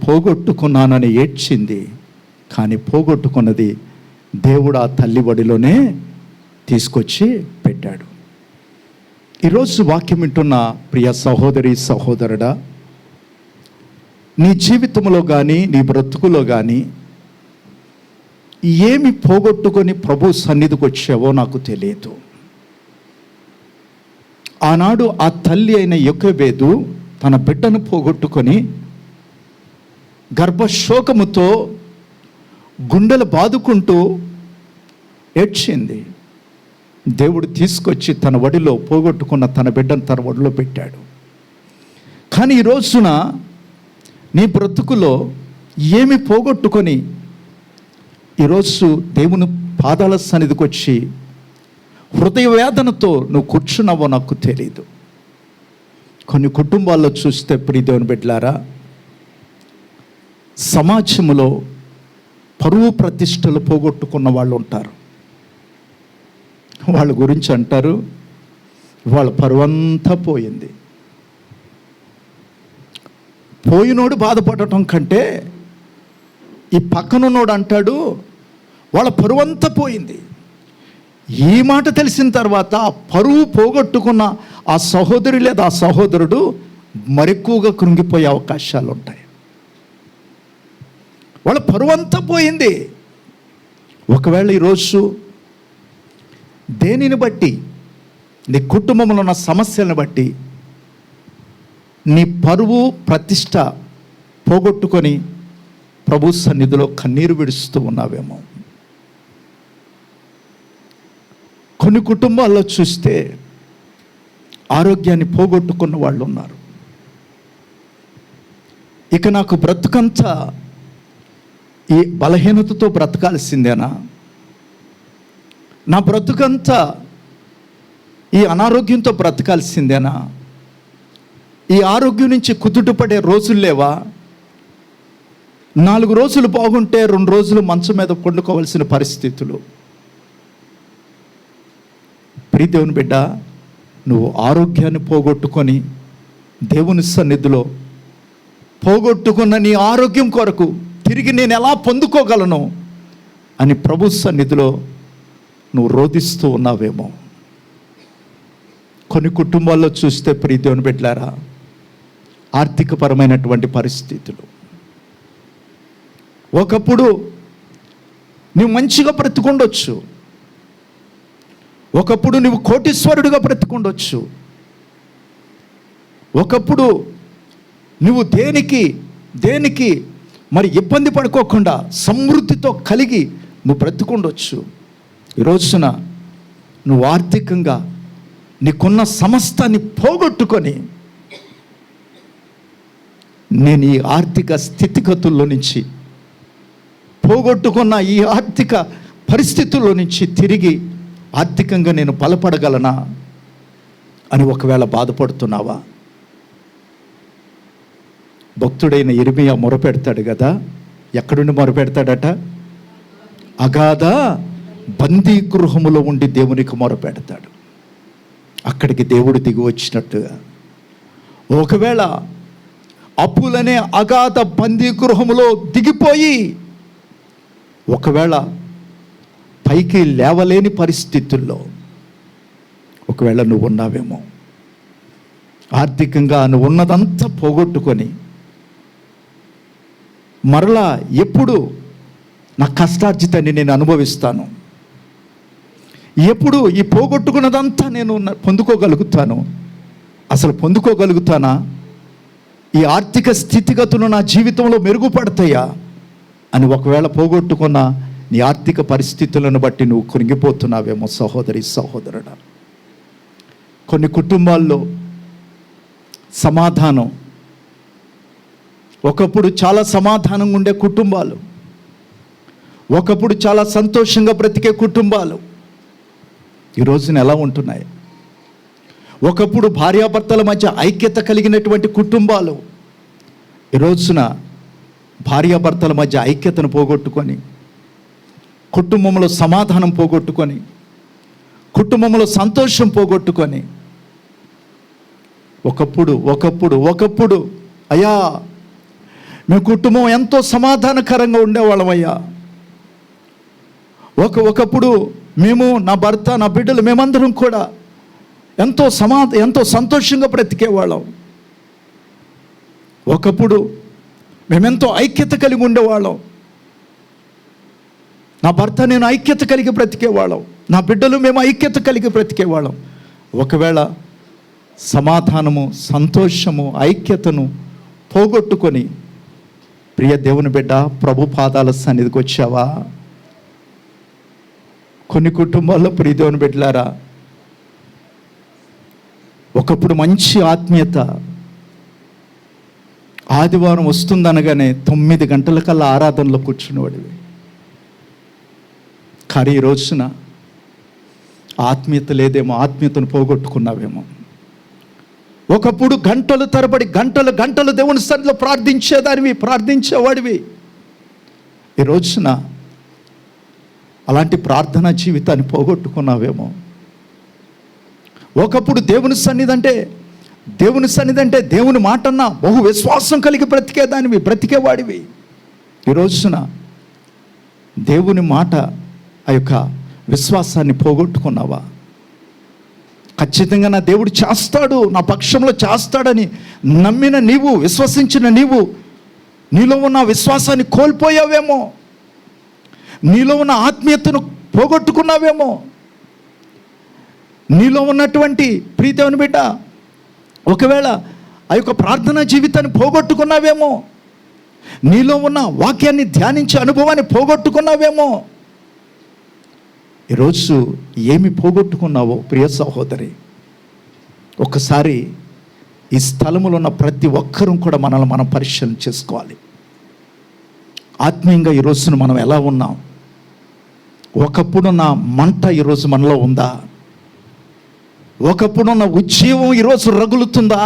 [SPEAKER 3] పోగొట్టుకున్నానని ఏడ్చింది. కానీ పోగొట్టుకున్నది దేవుడు ఆ తల్లి ఒడిలోనే తీసుకొచ్చి పెట్టాడు. ఈరోజు వాక్యం వింటున్న ప్రియ సహోదరి సహోదరుడా, నీ జీవితంలో కానీ నీ బ్రతుకులో కానీ ఏమి పోగొట్టుకొని ప్రభు సన్నిధికి వచ్చావో నాకు తెలియదు. ఆనాడు ఆ తల్లి అయిన యొకెబేదు తన బిడ్డను పోగొట్టుకొని గర్భశోకముతో గుండెలు బాదుకుంటూ ఏడ్చింది. దేవుడు తీసుకొచ్చి తన ఒడిలో పోగొట్టుకున్న తన బిడ్డను తన ఒడిలో పెట్టాడు. కానీ ఈ రోజున నీ బ్రతుకులో ఏమి పోగొట్టుకొని ఈరోజు దేవుని పాదాల సన్నిధికి వచ్చి హృదయ వేదనతో నువ్వు కూర్చున్నావో నాకు తెలియదు. కొన్ని కుటుంబాల్లో చూస్తే ప్రియ దేవుని బిడ్డలారా, సమాజంలో పరువు ప్రతిష్టలు పోగొట్టుకున్న వాళ్ళు ఉంటారు. వాళ్ళ గురించి అంటారు, వాళ్ళ పరువంతా పోయింది. పోయినోడు బాధపడటం కంటే ఈ పక్కనున్నోడు అంటాడు వాళ్ళ పరువంతా పోయింది. ఈ మాట తెలిసిన తర్వాత ఆ పరువు పోగొట్టుకున్న ఆ సహోదరి లేదా ఆ సహోదరుడు మరెక్కువగా కృంగిపోయే అవకాశాలు ఉంటాయి. వాళ్ళ పరువంతా పోయింది. ఒకవేళ ఈరోజు దేనిని బట్టి, నీ కుటుంబంలో ఉన్న సమస్యలను బట్టి నీ పరువు ప్రతిష్ట పోగొట్టుకొని ప్రభు సన్నిధిలో కన్నీరు విడుస్తూ ఉన్నావేమో. కొన్ని కుటుంబాల్లో చూస్తే ఆరోగ్యాన్ని పోగొట్టుకున్న వాళ్ళు ఉన్నారు. ఇక నాకు బ్రతుకంతా ఈ బలహీనతతో బ్రతకాల్సిందేనా, నా బ్రతుకంతా ఈ అనారోగ్యంతో బ్రతకాల్సిందేనా, ఈ ఆరోగ్యం నుంచి కుదుటపడే రోజులు లేవా, 4 రోజులు బాగుంటే 2 రోజులు మంచం మీద పండుకోవాల్సిన పరిస్థితులు. ప్రియ దేవుని బిడ్డ, నువ్వు ఆరోగ్యాన్ని పోగొట్టుకొని దేవుని సన్నిధిలో పోగొట్టుకున్న నీ ఆరోగ్యం కొరకు తిరిగి నేను ఎలా పొందుకోగలను అని ప్రభు సన్నిధిలో నువ్వు రోధిస్తూ ఉన్నావేమో. కొన్ని కుటుంబాల్లో చూస్తే ప్రియ దేవుని బిడ్డలారా, ఆర్థికపరమైనటువంటి పరిస్థితులు. ఒకప్పుడు నువ్వు మంచిగా బ్రతుకుండొచ్చు, ఒకప్పుడు నువ్వు కోటీశ్వరుడిగా బ్రతుకుండొచ్చు, ఒకప్పుడు నువ్వు దేనికి మరి ఇబ్బంది పడుకోకుండా సమృద్ధితో కలిగి నువ్వు బ్రతుకుండొచ్చు. ఈ రోజున నువ్వు ఆర్థికంగా నీకున్న సమస్తాన్ని పోగొట్టుకొని నేను ఈ ఆర్థిక స్థితిగతుల్లో నుంచి, పోగొట్టుకున్న ఈ ఆర్థిక పరిస్థితుల్లో నుంచి తిరిగి ఆర్థికంగా నేను బలపడగలనా అని ఒకవేళ బాధపడుతున్నావా? భక్తుడైన ఇర్మియా మొరపెడతాడు కదా, ఎక్కడుండి మొరపెడతాడట? అగాధ బందీ గృహములో ఉండి దేవునికి మొరపెడతాడు. అక్కడికి దేవుడు దిగి వచ్చినట్టుగా. ఒకవేళ అప్పులనే అగాధ బందీ గృహములో దిగిపోయి ఒకవేళ పైకి లేవలేని పరిస్థితుల్లో ఒకవేళ నువ్వు ఉన్నావేమో, ఆర్థికంగా నువ్వు ఉన్నదంతా పోగొట్టుకొని మరలా ఎప్పుడు నా కష్టార్జితాన్ని నేను అనుభవిస్తాను, ఎప్పుడు ఈ పోగొట్టుకున్నదంతా నేను పొందుకోగలుగుతాను, అసలు పొందుకోగలుగుతానా, ఈ ఆర్థిక స్థితిగతులు నా జీవితంలో మెరుగుపడతాయా అని ఒకవేళ పోగొట్టుకున్న నీ ఆర్థిక పరిస్థితులను బట్టి నువ్వు కృంగిపోతున్నావేమో సహోదరి సహోదరుడా. కొన్ని కుటుంబాల్లో సమాధానం ఒకప్పుడు చాలా సమాధానంగా ఉండే కుటుంబాలు, ఒకప్పుడు చాలా సంతోషంగా బ్రతికే కుటుంబాలు ఈ రోజున ఎలా ఉంటున్నాయి? ఒకప్పుడు భార్యాభర్తల మధ్య ఐక్యత కలిగినటువంటి కుటుంబాలు ఈ రోజున భార్యాభర్తల మధ్య ఐక్యతను పోగొట్టుకొని, కుటుంబంలో సమాధానం పోగొట్టుకొని, కుటుంబంలో సంతోషం పోగొట్టుకొని, ఒకప్పుడు అయ్యా మీ కుటుంబం ఎంతో సమాధానకరంగా ఉండేవాళ్ళమయ్యా, ఒకప్పుడు మేము, నా భర్త, నా బిడ్డలు, మేమందరం కూడా ఎంతో సంతోషంగా బ్రతికేవాళ్ళం. ఒకప్పుడు మేమెంతో ఐక్యత కలిగి ఉండేవాళ్ళం. నా భర్త, నేను ఐక్యత కలిగి బ్రతికేవాళ్ళం, నా బిడ్డలు, మేము ఐక్యత కలిగి బ్రతికేవాళ్ళం. ఒకవేళ సమాధానము, సంతోషము, ఐక్యతను పోగొట్టుకొని, ప్రియ దేవుని బిడ్డ, ప్రభు పాదాల సన్నిధికి వచ్చావా? కొన్ని కుటుంబాల్లో ప్రియ దేవుని బిడ్డలారా, ఒకప్పుడు మంచి ఆత్మీయత, ఆదివారం వస్తుందనగానే 9 గంటలకల్లా ఆరాధనలో కూర్చునేవాడివి. కానీ ఈ రోజున ఆత్మీయత లేదేమో, ఆత్మీయతను పోగొట్టుకున్నావేమో. ఒకప్పుడు గంటలు తరబడి గంటలు దేవుని సన్నిధిలో ప్రార్థించేవాడివి. ఈ రోజున అలాంటి ప్రార్థనా జీవితాన్ని పోగొట్టుకున్నావేమో. ఒకప్పుడు దేవుని సన్నిధి అంటే దేవుని మాటన్నా బహు విశ్వాసం కలిగి బ్రతికేవాడివి. ఈ రోజున దేవుని మాట, ఆ యొక్క విశ్వాసాన్ని పోగొట్టుకున్నావా? ఖచ్చితంగా నా దేవుడు చేస్తాడు, నా పక్షంలో చేస్తాడని నమ్మిన నీవు, విశ్వసించిన నీవు, నీలో ఉన్న విశ్వాసాన్ని కోల్పోయావేమో, నీలో ఉన్న ఆత్మీయతను పోగొట్టుకున్నావేమో. నీలో ఉన్నటువంటి ప్రీతేవుని బిడ్డ, ఒకవేళ ఆ యొక్క ప్రార్థనా జీవితాన్ని పోగొట్టుకున్నావేమో, నీలో ఉన్న వాక్యాన్ని ధ్యానించే అనుభవాన్ని పోగొట్టుకున్నావేమో. ఈరోజు ఏమి పోగొట్టుకున్నావో ప్రియ సహోదరి, ఒకసారి ఈ స్థలములో ఉన్న ప్రతి ఒక్కరూ కూడా మనల్ని మనం పరిశీలన చేసుకోవాలి. ఆత్మీయంగా ఈరోజున మనం ఎలా ఉన్నాం? ఒకప్పుడున్న మంట ఈరోజు మనలో ఉందా? ఒకప్పుడున్న ఉజ్జీవం ఈరోజు రగులుతుందా?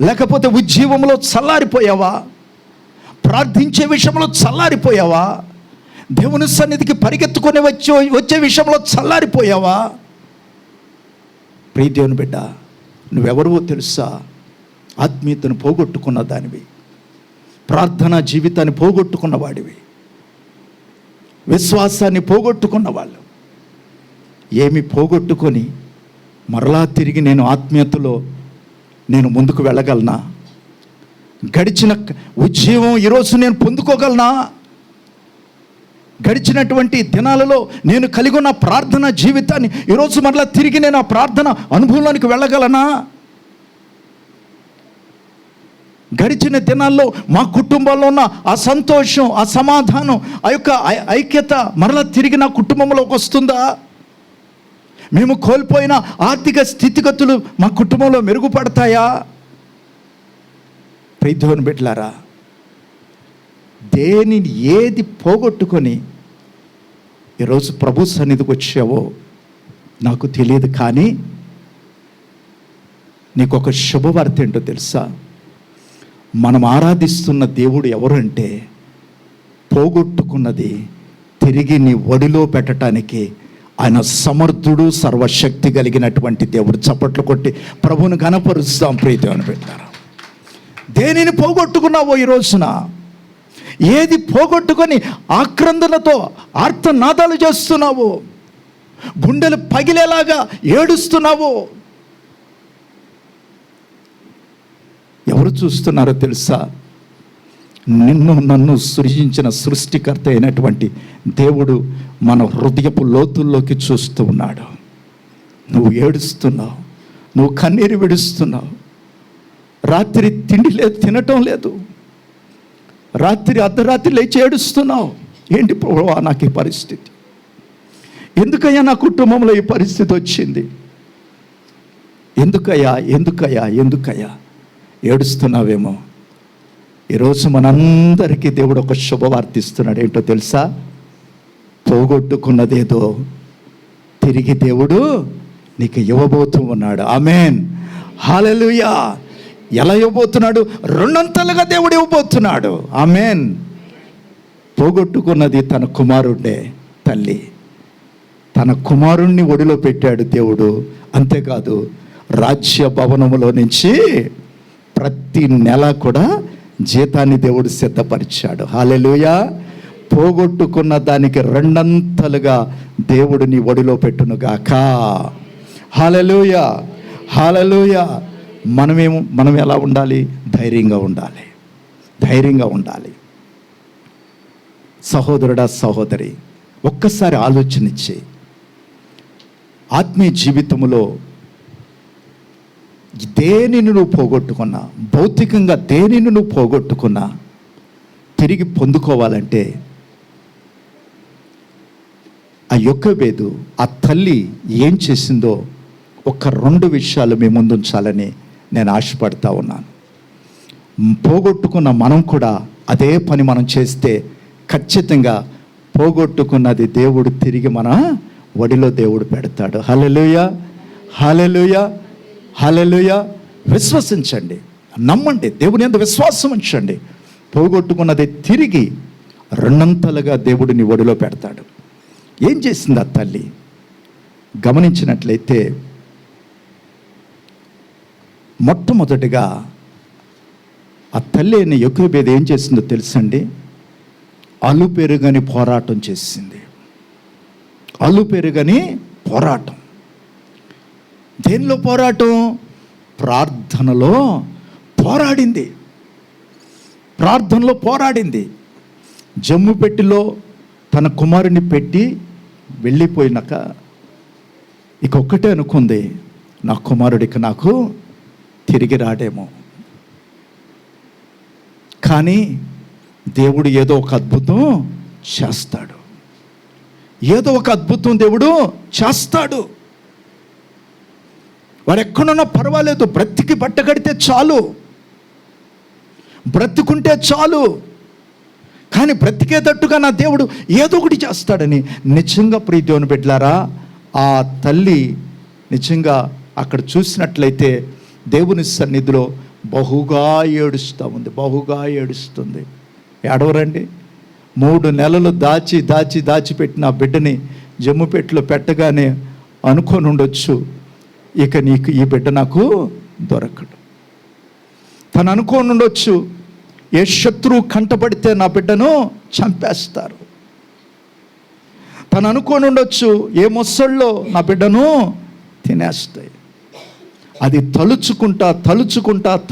[SPEAKER 3] లేకపోతే ఉజ్జీవంలో చల్లారిపోయావా? ప్రార్థించే విషయంలో చల్లారిపోయావా? దేవుని సన్నిధికి పరిగెత్తుకొని వచ్చే విషయంలో చల్లారిపోయావా? ప్రియ దేవుని బిడ్డ, నువ్వెవరో తెలుసా? ఆత్మీయతను పోగొట్టుకున్న దానివి, ప్రార్థనా జీవితాన్ని పోగొట్టుకున్న వాడివి, విశ్వాసాన్ని పోగొట్టుకున్న వాళ్ళు. ఏమి పోగొట్టుకొని మరలా తిరిగి నేను ఆత్మీయతలో నేను ముందుకు వెళ్ళగలనా? గడిచిన ఉజ్జీవం ఈరోజు నేను పొందుకోగలనా? గడిచినటువంటి దినాలలో నేను కలిగి ఉన్న ప్రార్థన జీవితాన్ని ఈరోజు మరలా తిరిగి నేను ఆ ప్రార్థన అనుభవంలోనికి వెళ్ళగలనా? గడిచిన దినాల్లో మా కుటుంబంలో ఉన్న ఆ సంతోషం, ఆ సమాధానం, ఆ యొక్క ఐక్యత మరలా తిరిగి నా కుటుంబంలోకి వస్తుందా? మేము కోల్పోయిన ఆర్థిక స్థితిగతులు మా కుటుంబంలో మెరుగుపడతాయా? ప్రియ దేవుని బిడ్డలారా, దేనిని ఏది పోగొట్టుకొని ఈరోజు ప్రభు సన్నిధికి వచ్చావో నాకు తెలియదు. కానీ నీకు ఒక శుభవార్త ఏంటో తెలుసా? మనం ఆరాధిస్తున్న దేవుడు ఎవరు అంటే, పోగొట్టుకున్నది తిరిగి నీ ఒడిలో పెట్టడానికి ఆయన సమర్థుడు, సర్వశక్తి కలిగినటువంటి దేవుడు. చప్పట్లు కొట్టి ప్రభువును ఘనపరుస్తాం. ప్రీతి అని పెట్టారు. దేనిని పోగొట్టుకున్నావో ఈ రోజున, ఏది పోగొట్టుకొని ఆక్రందనతో ఆర్తనాదాలు చేస్తున్నావు, గుండెలు పగిలేలాగా ఏడుస్తున్నావు? ఎవరు చూస్తున్నారో తెలుసా? నిన్ను నన్ను సృజించిన సృష్టికర్త అయినటువంటి దేవుడు మన హృదయపు లోతుల్లోకి చూస్తూ ఉన్నాడు. నువ్వు ఏడుస్తున్నావు, నువ్వు కన్నీరు విడుస్తున్నావు, రాత్రి తిండి లేదు, తినటం లేదు, రాత్రి అర్ధరాత్రి లేచి ఏడుస్తున్నావు. ఏంటి ప్రభువా నాకు ఈ పరిస్థితి? ఎందుకయ్యా నా కుటుంబంలో ఈ పరిస్థితి వచ్చింది? ఎందుకయ్యా ఏడుస్తున్నావేమో. ఈరోజు మనందరికీ దేవుడు ఒక శుభవార్త ఇస్తున్నాడు. ఏంటో తెలుసా? పోగొట్టుకున్నదేదో తిరిగి దేవుడు నీకు ఇవ్వబోతూ ఉన్నాడు. ఆమేన్, హల్లెలూయా. ఎలా ఇవ్వబోతున్నాడు? రెండంతలుగా దేవుడు ఇవ్వబోతున్నాడు. ఆమేన్. పోగొట్టుకున్నది తన కుమారుడే. తల్లి తన కుమారుణ్ణి ఒడిలో పెట్టాడు దేవుడు. అంతేకాదు, రాజ్య భవనములో నుంచి ప్రతి నెల కూడా జీతాన్ని దేవుడు సిద్ధపరిచాడు. హల్లెలూయా. పోగొట్టుకున్న దానికి రెండంతలుగా దేవుడు నీ ఒడిలో పెట్టునుగాక. హల్లెలూయా, హల్లెలూయా. మనం ఎలా ఉండాలి? ధైర్యంగా ఉండాలి, ధైర్యంగా ఉండాలి. సహోదరుడా, సహోదరి, ఒక్కసారి ఆలోచనిచ్చి ఆత్మీయ జీవితంలో దేనిని నువ్వు పోగొట్టుకున్నా, భౌతికంగా దేనిని నువ్వు పోగొట్టుకున్నా తిరిగి పొందుకోవాలంటే ఆ యొకోబేదు, ఆ తల్లి ఏం చేసిందో ఒక 2 విషయాలు మీ ముందు ఉంచాలని నేను ఆశపడతా ఉన్నాను. పోగొట్టుకున్న మనం కూడా అదే పని మనం చేస్తే ఖచ్చితంగా పోగొట్టుకున్నది దేవుడు తిరిగి మన ఒడిలో దేవుడు పెడతాడు. హల్లెలూయా, హల్లెలూయా, హల్లెలూయా. విశ్వసించండి, నమ్మండి, దేవుని యందు విశ్వాసం ఉంచండి. పోగొట్టుకున్నది తిరిగి రెండంతలుగా దేవుడు నీ ఒడిలో పెడతాడు. ఏం చేసింది ఆ తల్లి? గమనించినట్లయితే మొట్టమొదటిగా ఆ తల్లి అయిన యొకోబేదు ఏం చేసిందో తెలుసండి? అలుపెరుగని పోరాటం చేసింది. అలుపెరుగని పోరాటం. దేనిలో పోరాటం? ప్రార్థనలో పోరాడింది. ప్రార్థనలో పోరాడింది. జమ్ము పెట్టిలో తన కుమారుని పెట్టి వెళ్ళిపోయినాక ఇక ఒక్కటే అనుకుంది, నా కుమారుడికి నాకు తిరిగి రాడేమో. కానీ దేవుడు ఏదో ఒక అద్భుతం చేస్తాడు. ఏదో ఒక అద్భుతం దేవుడు చేస్తాడు. వాడు ఎక్కడున్నా పర్వాలేదు, బ్రతికి బట్టగడితే చాలు, బ్రతుకుంటే చాలు. కానీ బ్రతికేటట్టుగా నా దేవుడు ఏదో ఒకటి చేస్తాడని నిజంగా ప్రియ దేవుని బిడ్డలారా, ఆ తల్లి నిజంగా అక్కడ చూసినట్లయితే దేవుని సన్నిధిలో బహుగా ఏడుస్తూ ఉంది, బహుగా ఏడుస్తుంది. ఏడవరండి. 3 నెలలు దాచిపెట్టిన ఆ బిడ్డని జమ్ముపెట్టులో పెట్టగానే అనుకొని ఉండొచ్చు, ఇక నీకు ఈ బిడ్డ నాకు దొరకడు. తను అనుకొని ఉండొచ్చు, ఏ శత్రువు కంటపడితే నా బిడ్డను చంపేస్తారు. తను అనుకొని ఉండొచ్చు, ఏ మొసళ్ళో నా బిడ్డను తినేస్తాయి. అది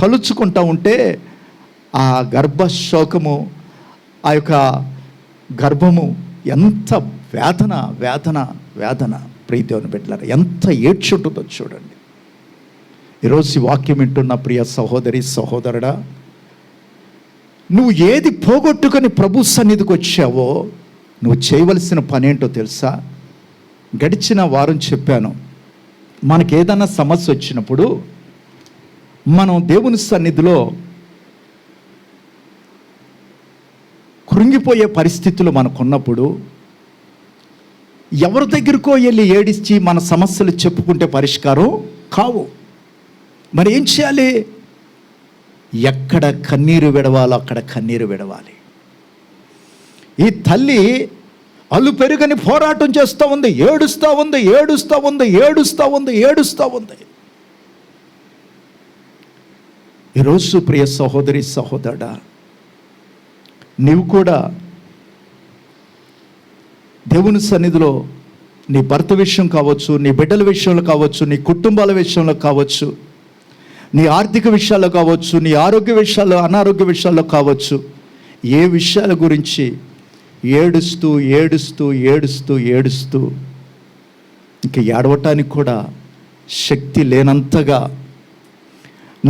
[SPEAKER 3] తలుచుకుంటా ఉంటే ఆ గర్భశోకము, ఆ యొక్క గర్భము ఎంత వేదన ప్రీతిని బిడ్డలారా, ఎంత ఏడ్చుంటుందో చూడండి. ఈరోజు ఈ వాక్యం వింటున్న ప్రియ సహోదరి, సహోదరుడా, నువ్వు ఏది పోగొట్టుకొని ప్రభు సన్నిధికి వచ్చావో నువ్వు చేయవలసిన పని ఏంటో తెలుసా? గడిచిన వారం చెప్పాను, మనకి ఏదైనా సమస్య వచ్చినప్పుడు మనం దేవుని సన్నిధిలో కృంగిపోయే పరిస్థితులు మనకున్నప్పుడు ఎవరి దగ్గరకో వెళ్ళి ఏడిచి మన సమస్యలు చెప్పుకుంటే పరిష్కారం కావు. మరి ఏం చేయాలి? ఎక్కడ కన్నీరు విడవాలో అక్కడ కన్నీరు విడవాలి. ఈ తల్లి అలుపెరుగని పోరాటం చేస్తూ ఉంది, ఏడుస్తూ ఉంది. ఈరోజు ప్రియ సహోదరి, సహోదరుడా, నీవు కూడా దేవుని సన్నిధిలో నీ భర్త విషయం కావచ్చు, నీ బిడ్డల విషయంలో కావచ్చు, నీ కుటుంబాల విషయంలో కావచ్చు, నీ ఆర్థిక విషయాల్లో కావచ్చు, నీ ఆరోగ్య విషయాల్లో, అనారోగ్య విషయాల్లో కావచ్చు, ఏ విషయాల గురించి ఏడుస్తూ ఇంక ఏడవటానికి కూడా శక్తి లేనంతగా,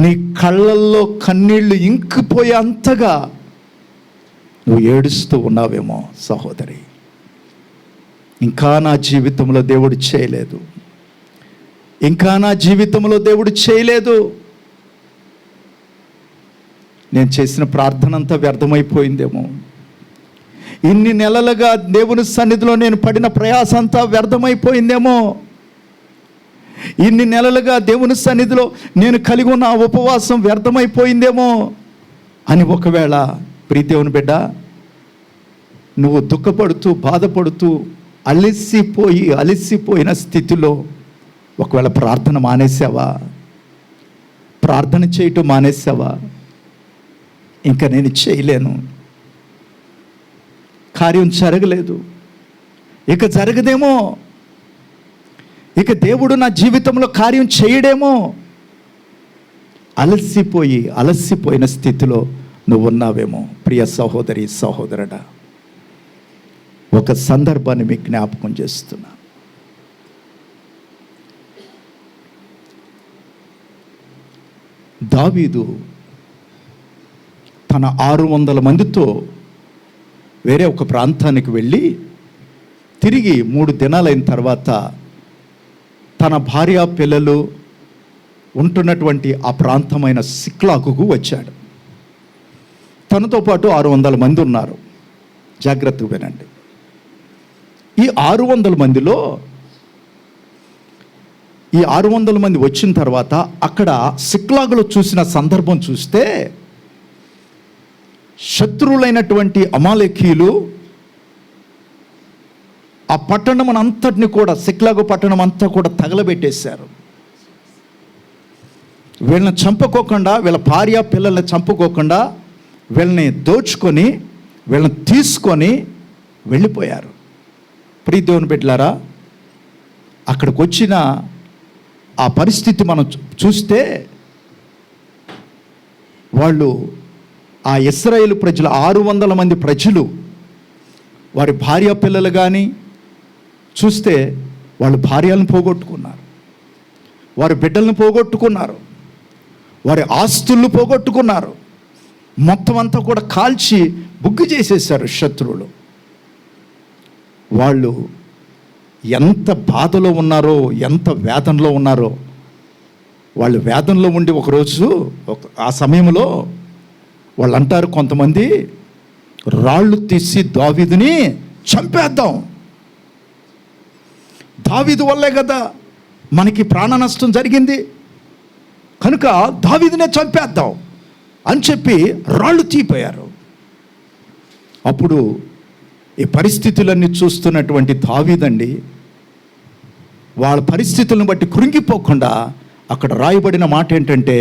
[SPEAKER 3] నీ కళ్ళల్లో కన్నీళ్లు ఇంకిపోయే అంతగా నువ్వు ఏడుస్తూ ఉన్నావేమో సహోదరి. ఇంకా నా జీవితంలో దేవుడు చేయలేదు, నేను చేసిన ప్రార్థన అంతా వ్యర్థమైపోయిందేమో, ఇన్ని నెలలుగా దేవుని సన్నిధిలో నేను పడిన ప్రయాస అంతా వ్యర్థమైపోయిందేమో, ఇన్ని నెలలుగా దేవుని సన్నిధిలో నేను కలిగి ఉన్న ఆ ఉపవాసం వ్యర్థమైపోయిందేమో అని ఒకవేళ ప్రియ దేవుని బిడ్డ నువ్వు దుఃఖపడుతూ బాధపడుతూ అలసిపోయిన స్థితిలో ఒకవేళ ప్రార్థన మానేసావా, ప్రార్థన చేయటం మానేసావా, ఇంకా నేను చేయలేను, కార్యం జరగలేదు, ఇక జరగదేమో, ఇక దేవుడు నా జీవితంలో కార్యం చేయడేమో, అలసిపోయిన స్థితిలో నువ్వు ఉన్నావేమో. ప్రియ సహోదరి సహోదరుడా, ఒక సందర్భాన్ని మీకు జ్ఞాపకం చేస్తున్నా. దావీదు తన 600 మందితో వేరే ఒక ప్రాంతానికి వెళ్ళి తిరిగి 3 దినాలైన తర్వాత తన భార్య పిల్లలు ఉంటున్నటువంటి ఆ ప్రాంతమైన సిక్లాగుకు వచ్చాడు. తనతో పాటు 600 మంది ఉన్నారు. జాగ్రత్తగా వినండి. ఈ 600 మందిలో ఈ 600 మంది వచ్చిన తర్వాత అక్కడ సిక్లాగులో చూసిన సందర్భం చూస్తే శత్రువులైనటువంటి అమాలేకీయులు ఆ పట్టణం అంతటిని కూడా, సిక్లాగు పట్టణం అంతా కూడా తగలబెట్టేశారు. వీళ్ళని చంపుకోకుండా, వీళ్ళ భార్య పిల్లల్ని చంపుకోకుండా వీళ్ళని దోచుకొని వీళ్ళని తీసుకొని వెళ్ళిపోయారు. ప్రియ దేవుని బిడ్డలారా, అక్కడికి వచ్చిన ఆ పరిస్థితి మనం చూస్తే వాళ్ళు ఆ ఇశ్రాయేలు ప్రజలు 600 మంది ప్రజలు వారి భార్య పిల్లలు కానీ చూస్తే వాళ్ళు భార్యలను పోగొట్టుకున్నారు, వారి బిడ్డలను పోగొట్టుకున్నారు, వారి ఆస్తులను పోగొట్టుకున్నారు, మొత్తం అంతా కూడా కాల్చి బుగ్గు చేసేసారు శత్రువులు. వాళ్ళు ఎంత బాధలో ఉన్నారో, ఎంత వేదనలో ఉన్నారో. వాళ్ళు వేదనలో ఉండి ఒకరోజు ఆ సమయంలో వాళ్ళు అంటారు, కొంతమంది రాళ్ళు తీసి దావీదుని చంపేద్దాం, దావీదు వల్లే కదా మనకి ప్రాణ నష్టం జరిగింది కనుక దావీదునే చంపేద్దాం అని చెప్పి రాళ్ళు తీపోయారు. అప్పుడు ఈ పరిస్థితులన్నీ చూస్తున్నటువంటి దావీదండి వాళ్ళ పరిస్థితులను బట్టి కృంగిపోకుండా అక్కడ రాయబడిన మాట ఏంటంటే,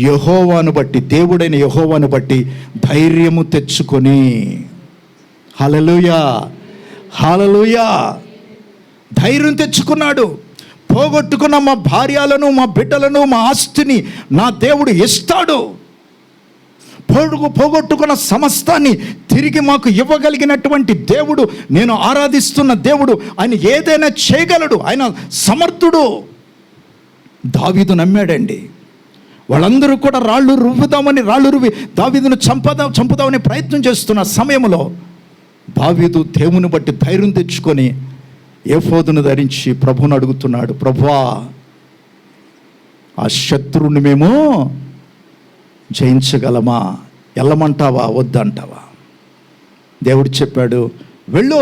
[SPEAKER 3] యెహోవాను బట్టి, దేవుడైన యెహోవాను బట్టి ధైర్యము తెచ్చుకొని, హల్లెలూయా హల్లెలూయా, ధైర్యం తెచ్చుకున్నాడు. పోగొట్టుకున్న మా భార్యలను, మా బిడ్డలను, మా ఆస్తిని నా దేవుడు ఇస్తాడు, పోగొట్టుకున్న సమస్తాన్ని తిరిగి మాకు ఇవ్వగలిగినటువంటి దేవుడు, నేను ఆరాధిస్తున్న దేవుడు, ఆయన ఏదైనా చేయగలడు, ఆయన సమర్థుడు. దావీదు నమ్మాడండి. వాళ్ళందరూ కూడా రాళ్ళు రువ్వి దావీదును చంపుదామని ప్రయత్నం చేస్తున్న సమయంలో దావీదు దేవుని బట్టి ధైర్యం తెచ్చుకొని ఏఫోదును ధరించి ప్రభువును అడుగుతున్నాడు, ప్రభువా ఆ శత్రువుని మేము జయించగలమా, వెళ్ళమంటావా వద్దంటావా? దేవుడు చెప్పాడు, వెళ్ళు,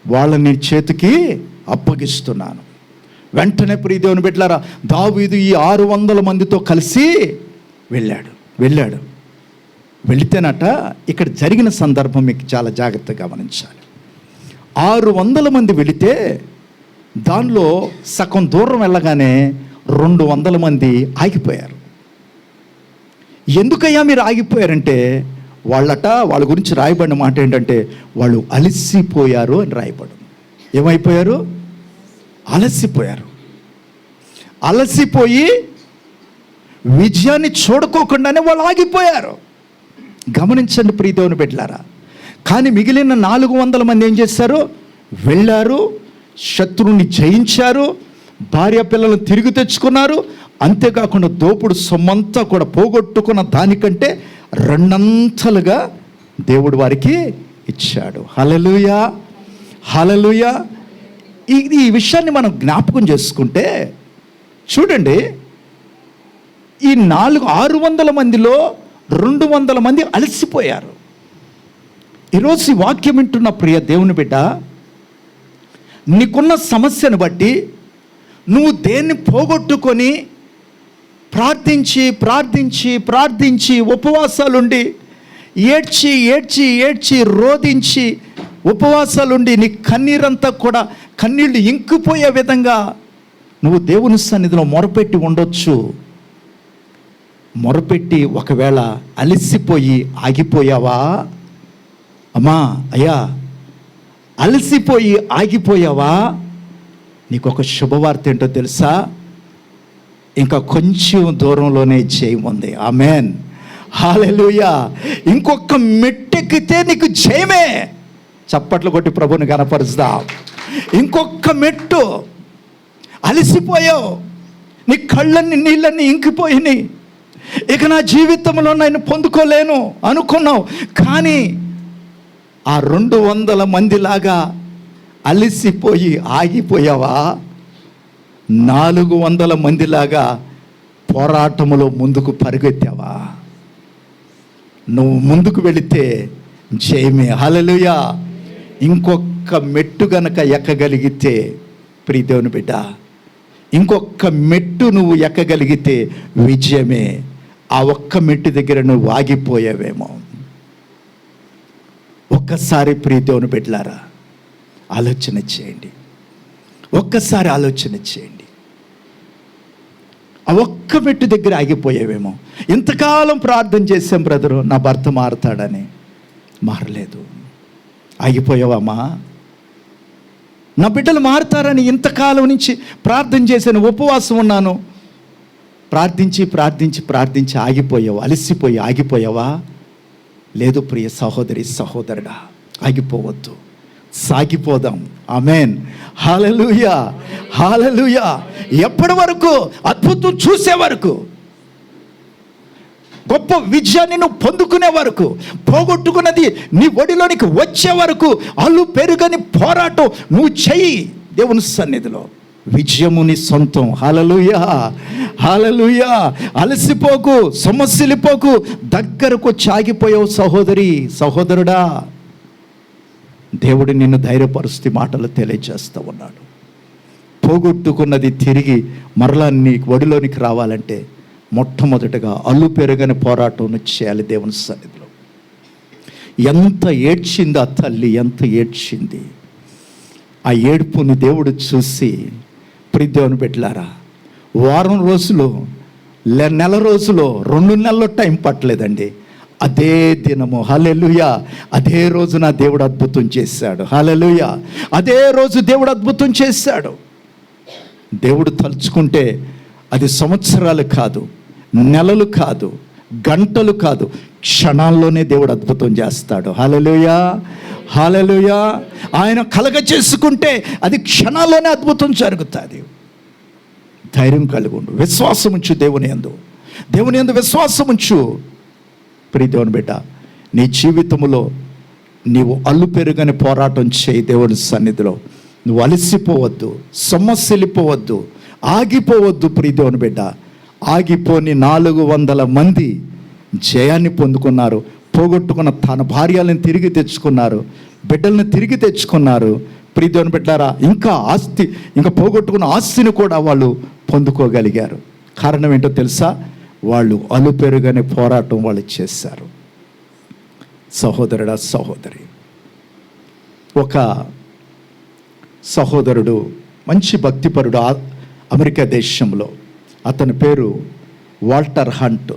[SPEAKER 3] వాళ్ళని చేతికి అప్పగిస్తున్నాను. వెంటనే ప్రియ దేవుని బిడ్డలారా, దావీదు ఈ 600 మందితో కలిసి వెళ్ళాడు. వెళితేనట ఇక్కడ జరిగిన సందర్భం మీకు చాలా జాగ్రత్తగా గమనించాలి. 600 మంది వెళితే దానిలో సగం దూరం వెళ్ళగానే 200 మంది ఆగిపోయారు. ఎందుకయ్యా మీరు ఆగిపోయారంటే వాళ్ళ గురించి రాయబడిన మాట ఏంటంటే, వాళ్ళు అలసిపోయారు అని రాయబడింది. ఏమైపోయారు? అలసిపోయి విజయాన్ని చూడుకోకుండానే వాళ్ళు ఆగిపోయారు. గమనించండి ప్రియ దేవుని బిడ్డలారా. కానీ మిగిలిన 400 మంది ఏం చేశారు? వెళ్ళారు, శత్రువుని జయించారు, భార్య పిల్లలను తిరిగి తెచ్చుకున్నారు. అంతేకాకుండా దోపుడు సొమ్మంతా కూడా పోగొట్టుకున్న దానికంటే 2 అంతలుగా దేవుడు వారికి ఇచ్చాడు. హల్లెలూయా హల్లెలూయా. ఈ విషయాన్ని మనం జ్ఞాపకం చేసుకుంటే చూడండి, ఈ 600 మందిలో 200 మంది అలసిపోయారు. ఈరోజు ఈ వాక్యం వింటున్న ప్రియ దేవుని బిడ్డ, నీకున్న సమస్యను బట్టి నువ్వు దేన్ని పోగొట్టుకొని ప్రార్థించి ప్రార్థించి ప్రార్థించి ఉపవాసాలుండి ఏడ్చి ఏడ్చి ఏడ్చి రోధించి ఉపవాసాలుండి నీ కన్నీరంతా కూడా కన్నీళ్ళు ఇంకిపోయే విధంగా నువ్వు దేవుని సన్నిధిలో మొరపెట్టి ఉండొచ్చు. మొరపెట్టి ఒకవేళ అలసిపోయి ఆగిపోయావా? అమ్మా, అయ్యా, అలసిపోయి ఆగిపోయావా? నీకు ఒక శుభవార్త ఏంటో తెలుసా? ఇంకా కొంచెం దూరంలోనే జయం ఉంది. ఆమేన్, హల్లెలూయా. ఇంకొక మెట్టెక్కితే నీకు జయమే. చప్పట్లు కొట్టి ప్రభుని గణపరుస్తా. ఇంకొక మెట్టు. అలసిపోయావు, నీ కళ్ళన్ని నీళ్ళన్నీ ఇంకిపోయినాయి, ఇక నా జీవితంలో నేను పొందుకోలేను అనుకున్నావు. కానీ ఆ 200 మందిలాగా అలసిపోయి ఆగిపోయావా? 400 మందిలాగా పోరాటములో ముందుకు పరిగెత్తావా? నువ్వు ముందుకు వెళితే జయమే. హల్లెలూయా. ఇంకొక మెట్టు గనక ఎక్కగలిగితే ప్రియదేవుని బిడ్డ, ఇంకొక మెట్టు నువ్వు ఎక్కగలిగితే విజయమే. ఆ ఒక్క మెట్టు దగ్గర నువ్వు ఆగిపోయావేమో. ఒక్కసారి ప్రియదేవుని బిడ్డలారా ఆలోచన చేయండి. ఒక్కసారి ఆలోచన చేయండి. ఆ ఒక్క మెట్టు దగ్గర ఆగిపోయావేమో. ఇంతకాలం ప్రార్థన చేసాం బ్రదరు, నా భర్త మారతాడని. మారలేదు. ఆగిపోయావమ్మా? నా బిడ్డలు మారుతారని ఇంతకాలం నుంచి ప్రార్థన చేశాను, ఉపవాసం ఉన్నాను, ప్రార్థించి ప్రార్థించి ప్రార్థించి ఆగిపోయావు, అలసిపోయి ఆగిపోయావా? లేదు ప్రియ సహోదరి సహోదరుడా, ఆగిపోవద్దు, సాగిపోదాం. ఆమేన్, హల్లెలూయా, హల్లెలూయా. ఎప్పటి వరకు? అద్భుతం చూసే వరకు, గొప్ప విజయాన్ని నువ్వు పొందుకునే వరకు, పోగొట్టుకున్నది నీ ఒడిలోనికి వచ్చే వరకు అల్లు పెరుగని పోరాటం నువ్వు చెయ్యి దేవుని సన్నిధిలో. విజయము నీ సొంతం. హల్లెలూయా, హల్లెలూయా. అలసిపోకు, సమస్యలిపోకు. దగ్గరకు వచ్చి ఆగిపోయావు సహోదరి సహోదరుడా. దేవుడు నిన్ను ధైర్యపరుస్తూ మాటలు తెలియజేస్తూ ఉన్నాడు. పోగొట్టుకున్నది తిరిగి మరలా నీ ఒడిలోనికి రావాలంటే మొట్టమొదటిగా అల్లు పెరుగని పోరాటం చేయాలి దేవుని సన్నిధిలో. ఎంత ఏడ్చింది ఆ తల్లి, ఎంత ఏడ్చింది. ఆ ఏడుపుని దేవుడు చూసి, ప్రియ దేవుని బిడ్డలారా, వారం రోజులు, నెల రోజులు, 2 నెలలు టైం పట్టలేదండి. అదే దినము, హల్లెలూయా, అదే రోజున దేవుడు అద్భుతం చేశాడు. హల్లెలూయా, అదే రోజు దేవుడు అద్భుతం చేశాడు. దేవుడు తలుచుకుంటే అది సంవత్సరాలు కాదు, నెలలు కాదు, గంటలు కాదు, క్షణాల్లోనే దేవుడు అద్భుతం చేస్తాడు. హల్లెలూయా, హల్లెలూయా. ఆయన కలగ చేసుకుంటే అది క్షణాల్లోనే అద్భుతం జరుగుతుంది. ధైర్యం కలుగుండు, విశ్వాసం ఉంచు దేవుని యందు, దేవుని యందు విశ్వాసం ఉంచు. ప్రియ దేవుని బిడ్డ, నీ జీవితంలో నీవు అల్లు పెరుగని పోరాటం చేయి దేవుని సన్నిధిలో. నువ్వు అలసిపోవద్దు, సొమ్మసిల్లిపోవద్దు, ఆగిపోవద్దు. ప్రియ దేవుని బిడ్డ, ఆగిపోని 400 మంది జయాన్ని పొందుకున్నారు. పోగొట్టుకున్న తన భార్యలను తిరిగి తెచ్చుకున్నారు, బిడ్డలను తిరిగి తెచ్చుకున్నారు. ప్రియ దేవుని బిడ్డలారా, ఇంకా పోగొట్టుకున్న ఆస్తిని కూడా వాళ్ళు పొందుకోగలిగారు. కారణం ఏంటో తెలుసా? వాళ్ళు అల్లు పెరుగని పోరాటం వాళ్ళు చేశారు. సహోదరుడా, సహోదరి, ఒక సహోదరుడు మంచి భక్తిపరుడు అమెరికా దేశంలో. అతని పేరు వాల్టర్ హంట్.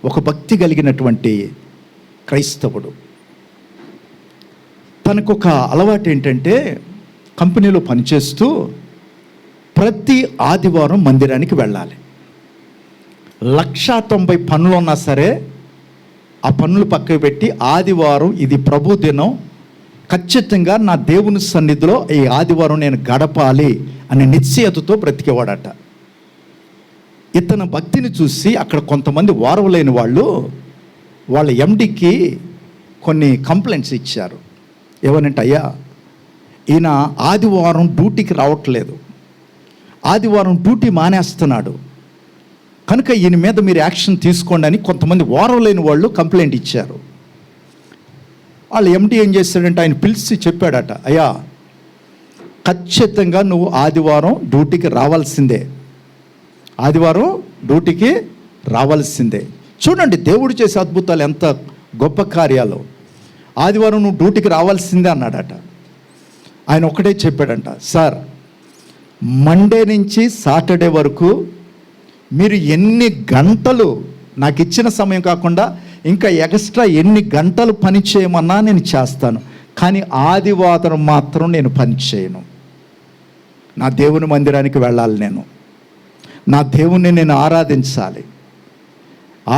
[SPEAKER 3] ఒక భక్తి కలిగినటువంటి క్రైస్తవుడు. తనకు ఒక అలవాటు ఏంటంటే, కంపెనీలో పనిచేస్తూ ప్రతి ఆదివారం మందిరానికి వెళ్ళాలి. 190 పనులు ఉన్నా సరే ఆ పనులు పక్కకు పెట్టి ఆదివారం ఇది ప్రభు దినం, ఖచ్చితంగా నా దేవుని సన్నిధిలో ఈ ఆదివారం నేను గడపాలి అనే నిశ్చయతతో బ్రతికేవాడట. ఇతని భక్తిని చూసి అక్కడ కొంతమంది వారవలేని వాళ్ళు వాళ్ళ ఎండికి కొన్ని కంప్లైంట్స్ ఇచ్చారు. ఏమనంటే, అయ్యా, ఈయన ఆదివారం డ్యూటీకి రావట్లేదు, ఆదివారం డ్యూటీ మానేస్తున్నాడు, కనుక ఈయన మీద మీరు యాక్షన్ తీసుకోండి అని కొంతమంది ఓరవలేని వాళ్ళు కంప్లైంట్ ఇచ్చారు. వాళ్ళు ఎండి ఏం చేశాడంటే ఆయన పిలిచి చెప్పాడట, అయ్యా ఖచ్చితంగా నువ్వు ఆదివారం డ్యూటీకి రావాల్సిందే, ఆదివారం డ్యూటీకి రావాల్సిందే. చూడండి దేవుడు చేసే అద్భుతాలు ఎంత గొప్ప కార్యాలు. ఆదివారం నువ్వు డ్యూటీకి రావాల్సిందే అన్నాడట. ఆయన ఒకటే చెప్పాడంట, సార్ మండే నుంచి సాటర్డే వరకు మీరు ఎన్ని గంటలు నాకు ఇచ్చిన సమయం కాకుండా ఇంకా ఎక్స్ట్రా ఎన్ని గంటలు పని చేయమన్నా నేను చేస్తాను, కానీ ఆదివారం మాత్రం నేను పని చేయను. నా దేవుని మందిరానికి వెళ్ళాలి, నా దేవుణ్ణి నేను ఆరాధించాలి.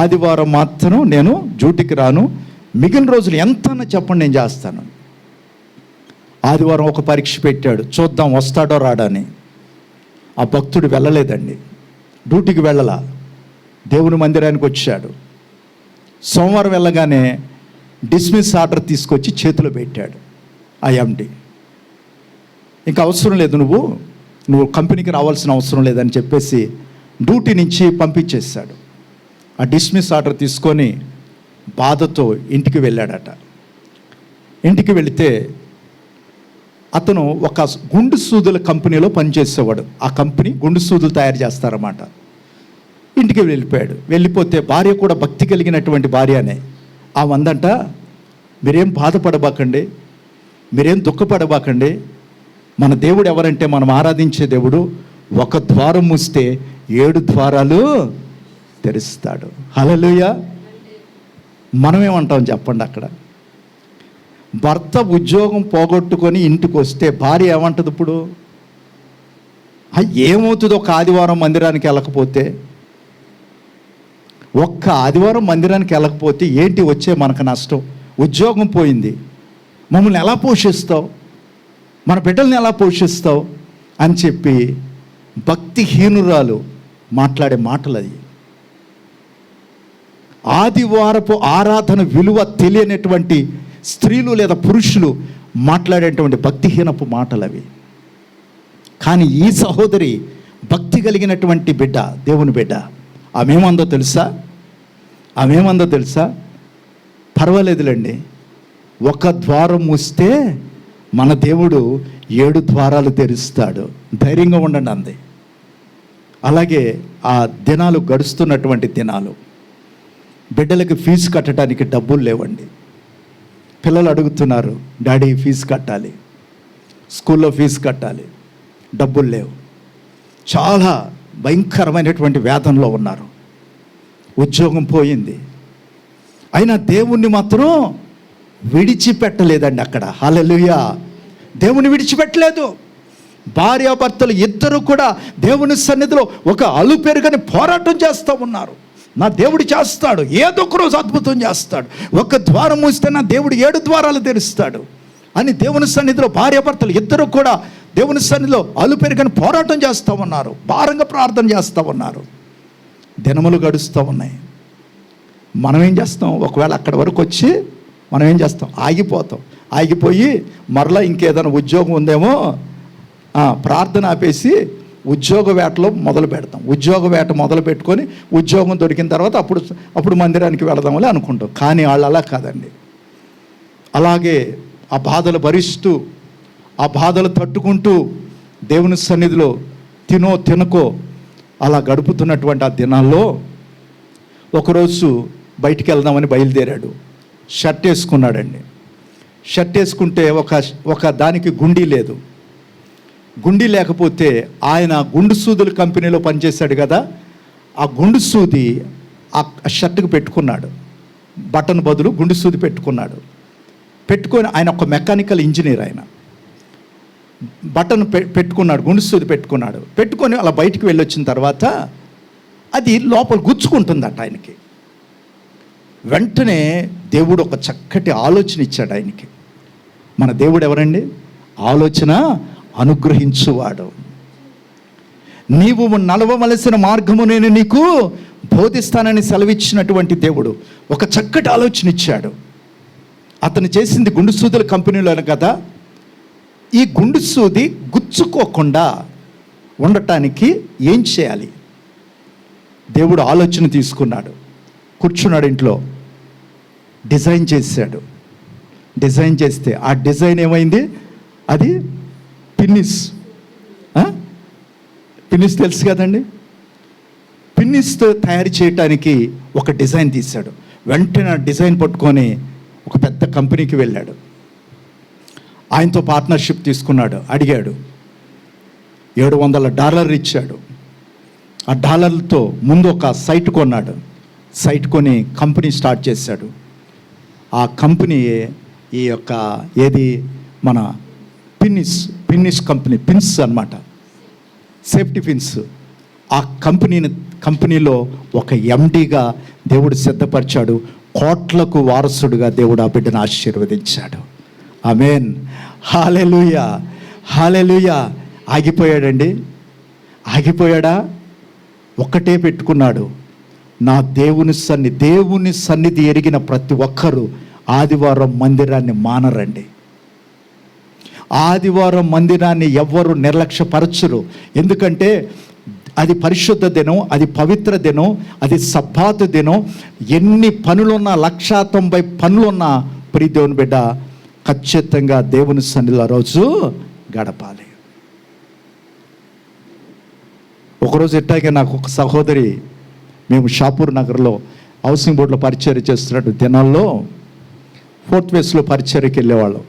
[SPEAKER 3] ఆదివారం మాత్రం నేను డ్యూటీకి రాను, మిగిలిన రోజులు ఎంతన్నా చెప్పండి నేను చేస్తాను. ఆదివారం ఒక పరీక్ష పెట్టాడు, చూద్దాం వస్తాడో రాడని. ఆ భక్తుడు వెళ్ళలేదండి, డ్యూటీకి వెళ్ళలా, దేవుని మందిరానికి వచ్చాడు. సోమవారం వెళ్ళగానే డిస్మిస్ ఆర్డర్ తీసుకొచ్చి చేతిలో పెట్టాడు ఆ ఎండి. ఇంకా అవసరం లేదు, నువ్వు కంపెనీకి రావాల్సిన అవసరం లేదని చెప్పేసి డ్యూటీ నుంచి పంపించేశాడు. ఆ డిస్మిస్ ఆర్డర్ తీసుకొని బాధతో ఇంటికి వెళ్ళాడట. ఇంటికి వెళితే అతను ఒక గుండు సూదుల కంపెనీలో పనిచేసేవాడు. ఆ కంపెనీ గుండు సూదులు తయారు చేస్తారన్నమాట. ఇంటికి వెళ్ళిపోయాడు. వెళ్ళిపోతే భార్య కూడా భక్తి కలిగినటువంటి భార్యనే. ఆ వందంట, మీరేం బాధపడబాకండి, మీరేం దుఃఖపడబాకండి, మన దేవుడు ఎవరంటే మనం ఆరాధించే దేవుడు ఒక ద్వారం మూస్తే 7 ద్వారాలు తెరుస్తాడు. హల్లెలూయా. మనమేమంటాం చెప్పండి? అక్కడ భర్త ఉద్యోగం పోగొట్టుకొని ఇంటికి వస్తే భార్య ఏమంటుంది? ఇప్పుడు ఏమవుతుందో ఒక ఆదివారం మందిరానికి వెళ్ళకపోతే, ఒక్క ఆదివారం మందిరానికి వెళ్ళకపోతే ఏంటి వచ్చే మనకు నష్టం? ఉద్యోగం పోయింది, మమ్మల్ని ఎలా పోషిస్తావు, మన బిడ్డల్ని ఎలా పోషిస్తావు అని చెప్పి భక్తిహీనురాలు మాట్లాడే మాటలు అది. ఆదివారపు ఆరాధన విలువ తెలియనటువంటి స్త్రీలు లేదా పురుషులు మాట్లాడేటువంటి భక్తిహీనపు మాటలు అవి. కానీ ఈ సహోదరి భక్తి కలిగినటువంటి బిడ్డ, దేవుని బిడ్డ. ఆమెమందో తెలుసా? పర్వాలేదులేండి, ఒక ద్వారం మూస్తే మన దేవుడు 7 ద్వారాలు తెరుస్తాడు, ధైర్యంగా ఉండండి అంది. అలాగే ఆ దినాలు గడుస్తున్నటువంటి దినాలు, బిడ్డలకి ఫీజు కట్టడానికి డబ్బులు లేవండి. పిల్లలు అడుగుతున్నారు, డాడీ ఫీజు కట్టాలి, స్కూల్లో ఫీజు కట్టాలి, డబ్బులు లేవు. చాలా భయంకరమైనటువంటి వేదనలో ఉన్నారు. ఉద్యోగం పోయింది, అయినా దేవుణ్ణి మాత్రం విడిచిపెట్టలేదండి అక్కడ. హల్లెలూయా. దేవుని విడిచిపెట్టలేదు. భార్యాభర్తలు ఇద్దరు కూడా దేవుని సన్నిధిలో ఒక అలుపెరుగని పోరాటం చేస్తూ ఉన్నారు. నా దేవుడు చేస్తాడు, ఏదో ఒక రోజు అద్భుతం చేస్తాడు, ఒక ద్వారం మూస్తే నా దేవుడు 7 ద్వారాలు తెరుస్తాడు అని దేవుని సన్నిధిలో భార్యాభర్తలు ఇద్దరు కూడా దేవుని సన్నిధిలో అలుపెరుగని పోరాటం చేస్తూ ఉన్నారు, భారంగా ప్రార్థన చేస్తూ ఉన్నారు. దినములు గడుస్తూ ఉన్నాయి. మనం ఏం చేస్తాం? ఒకవేళ అక్కడి వరకు వచ్చి మనం ఏం చేస్తాం? ఆగిపోయి మరలా ఇంకేదైనా ఉద్యోగం ఉందేమో ప్రార్థన ఆపేసి ఉద్యోగ వేటలో మొదలు పెడతాం. ఉద్యోగ వేట మొదలు పెట్టుకొని ఉద్యోగం దొరికిన తర్వాత అప్పుడు మందిరానికి వెళదామని అనుకుంటాం. కానీ వాళ్ళు అలా కాదండి. అలాగే ఆ బాధలు భరిస్తూ, ఆ బాధలు తట్టుకుంటూ దేవుని సన్నిధిలో తినకో అలా గడుపుతున్నటువంటి ఆ దినాల్లో ఒకరోజు బయటికి వెళ్దామని బయలుదేరాడు. షర్ట్ వేసుకున్నాడండి. షర్ట్ వేసుకుంటే ఒక దానికి గుండీ లేదు. గుండీ లేకపోతే ఆయన గుండు సూదుల కంపెనీలో పనిచేశాడు కదా, ఆ గుండు సూది ఆ షర్ట్కి పెట్టుకున్నాడు. బటన్ బదులు గుండు సూది పెట్టుకొని ఆయన ఒక మెకానికల్ ఇంజనీర్. ఆయన బటన్ పెట్టుకున్నాడు, గుండు సూది పెట్టుకొని అలా బయటికి వెళ్ళొచ్చిన తర్వాత అది లోపల గుచ్చుకుంటుందట ఆయనకి. వెంటనే దేవుడు ఒక చక్కటి ఆలోచన ఇచ్చాడు ఆయనకి. మన దేవుడు ఎవరండి? ఆలోచన అనుగ్రహించువాడు. నీవు నడవవలసిన మార్గము నేను నీకు బోధిస్తానని సెలవిచ్చినటువంటి దేవుడు ఒక చక్కటి ఆలోచన ఇచ్చాడు. అతను చేసింది గుండు సూదుల కంపెనీలోనే కదా. ఈ గుండు సూది గుచ్చుకోకుండా ఉండటానికి ఏం చేయాలి? దేవుడు ఆలోచన తీసుకున్నాడు, కూర్చున్నాడు ఇంట్లో, డిజైన్ చేశాడు. డిజైన్ చేస్తే ఆ డిజైన్ ఏమైంది? అది పిన్నిస్. పిన్నిస్ తెలుసు కదండి. పిన్నిస్తో తయారు చేయటానికి ఒక డిజైన్ తీశాడు. వెంటనే డిజైన్ పట్టుకొని ఒక పెద్ద కంపెనీకి వెళ్ళాడు. ఆయనతో పార్ట్నర్షిప్ తీసుకున్నాడు. అడిగాడు, $700 ఇచ్చాడు. ఆ డాలర్లతో ముందు ఒక సైట్ కొన్నాడు. సైట్ కొని కంపెనీ స్టార్ట్ చేశాడు. ఆ కంపెనీ ఈ యొక్క ఏది మన పిన్నిస్ పిన్స్ అన్నమాట, సేఫ్టీ పిన్స్. ఆ కంపెనీలో ఒక ఎండీగా దేవుడు సిద్ధపరిచాడు. కోట్లకు వారసుడుగా దేవుడు ఆ బిడ్డను ఆశీర్వదించాడు. ఆమేన్, హల్లెలూయా, హల్లెలూయా. ఆగిపోయాడండి? ఆగిపోయాడా? ఒక్కటే పెట్టుకున్నాడు, నా దేవుని సన్నిధి ఎరిగిన ప్రతి ఒక్కరూ ఆదివారం మందిరాన్ని మానరండి. ఆదివారం మందిరాన్ని ఎవ్వరు నిర్లక్ష్యపరచరు. ఎందుకంటే అది పరిశుద్ధ దినం, అది పవిత్ర దినం, అది సబ్బాతు దినం. ఎన్ని పనులున్నా, 190 పనులున్నా ప్రియ దేవుని బిడ్డ ఖచ్చితంగా దేవుని సన్నిధిలో రోజు గడపాలి. ఒకరోజు ఎట్టాగే నాకు ఒక సహోదరి, మేము షాపూర్ నగర్లో హౌసింగ్ బోర్డులో పరిచర్య చేస్తున్నట్టు దినాల్లో 4th ఫేజ్లో పరిచర్యకి వెళ్ళేవాళ్ళం.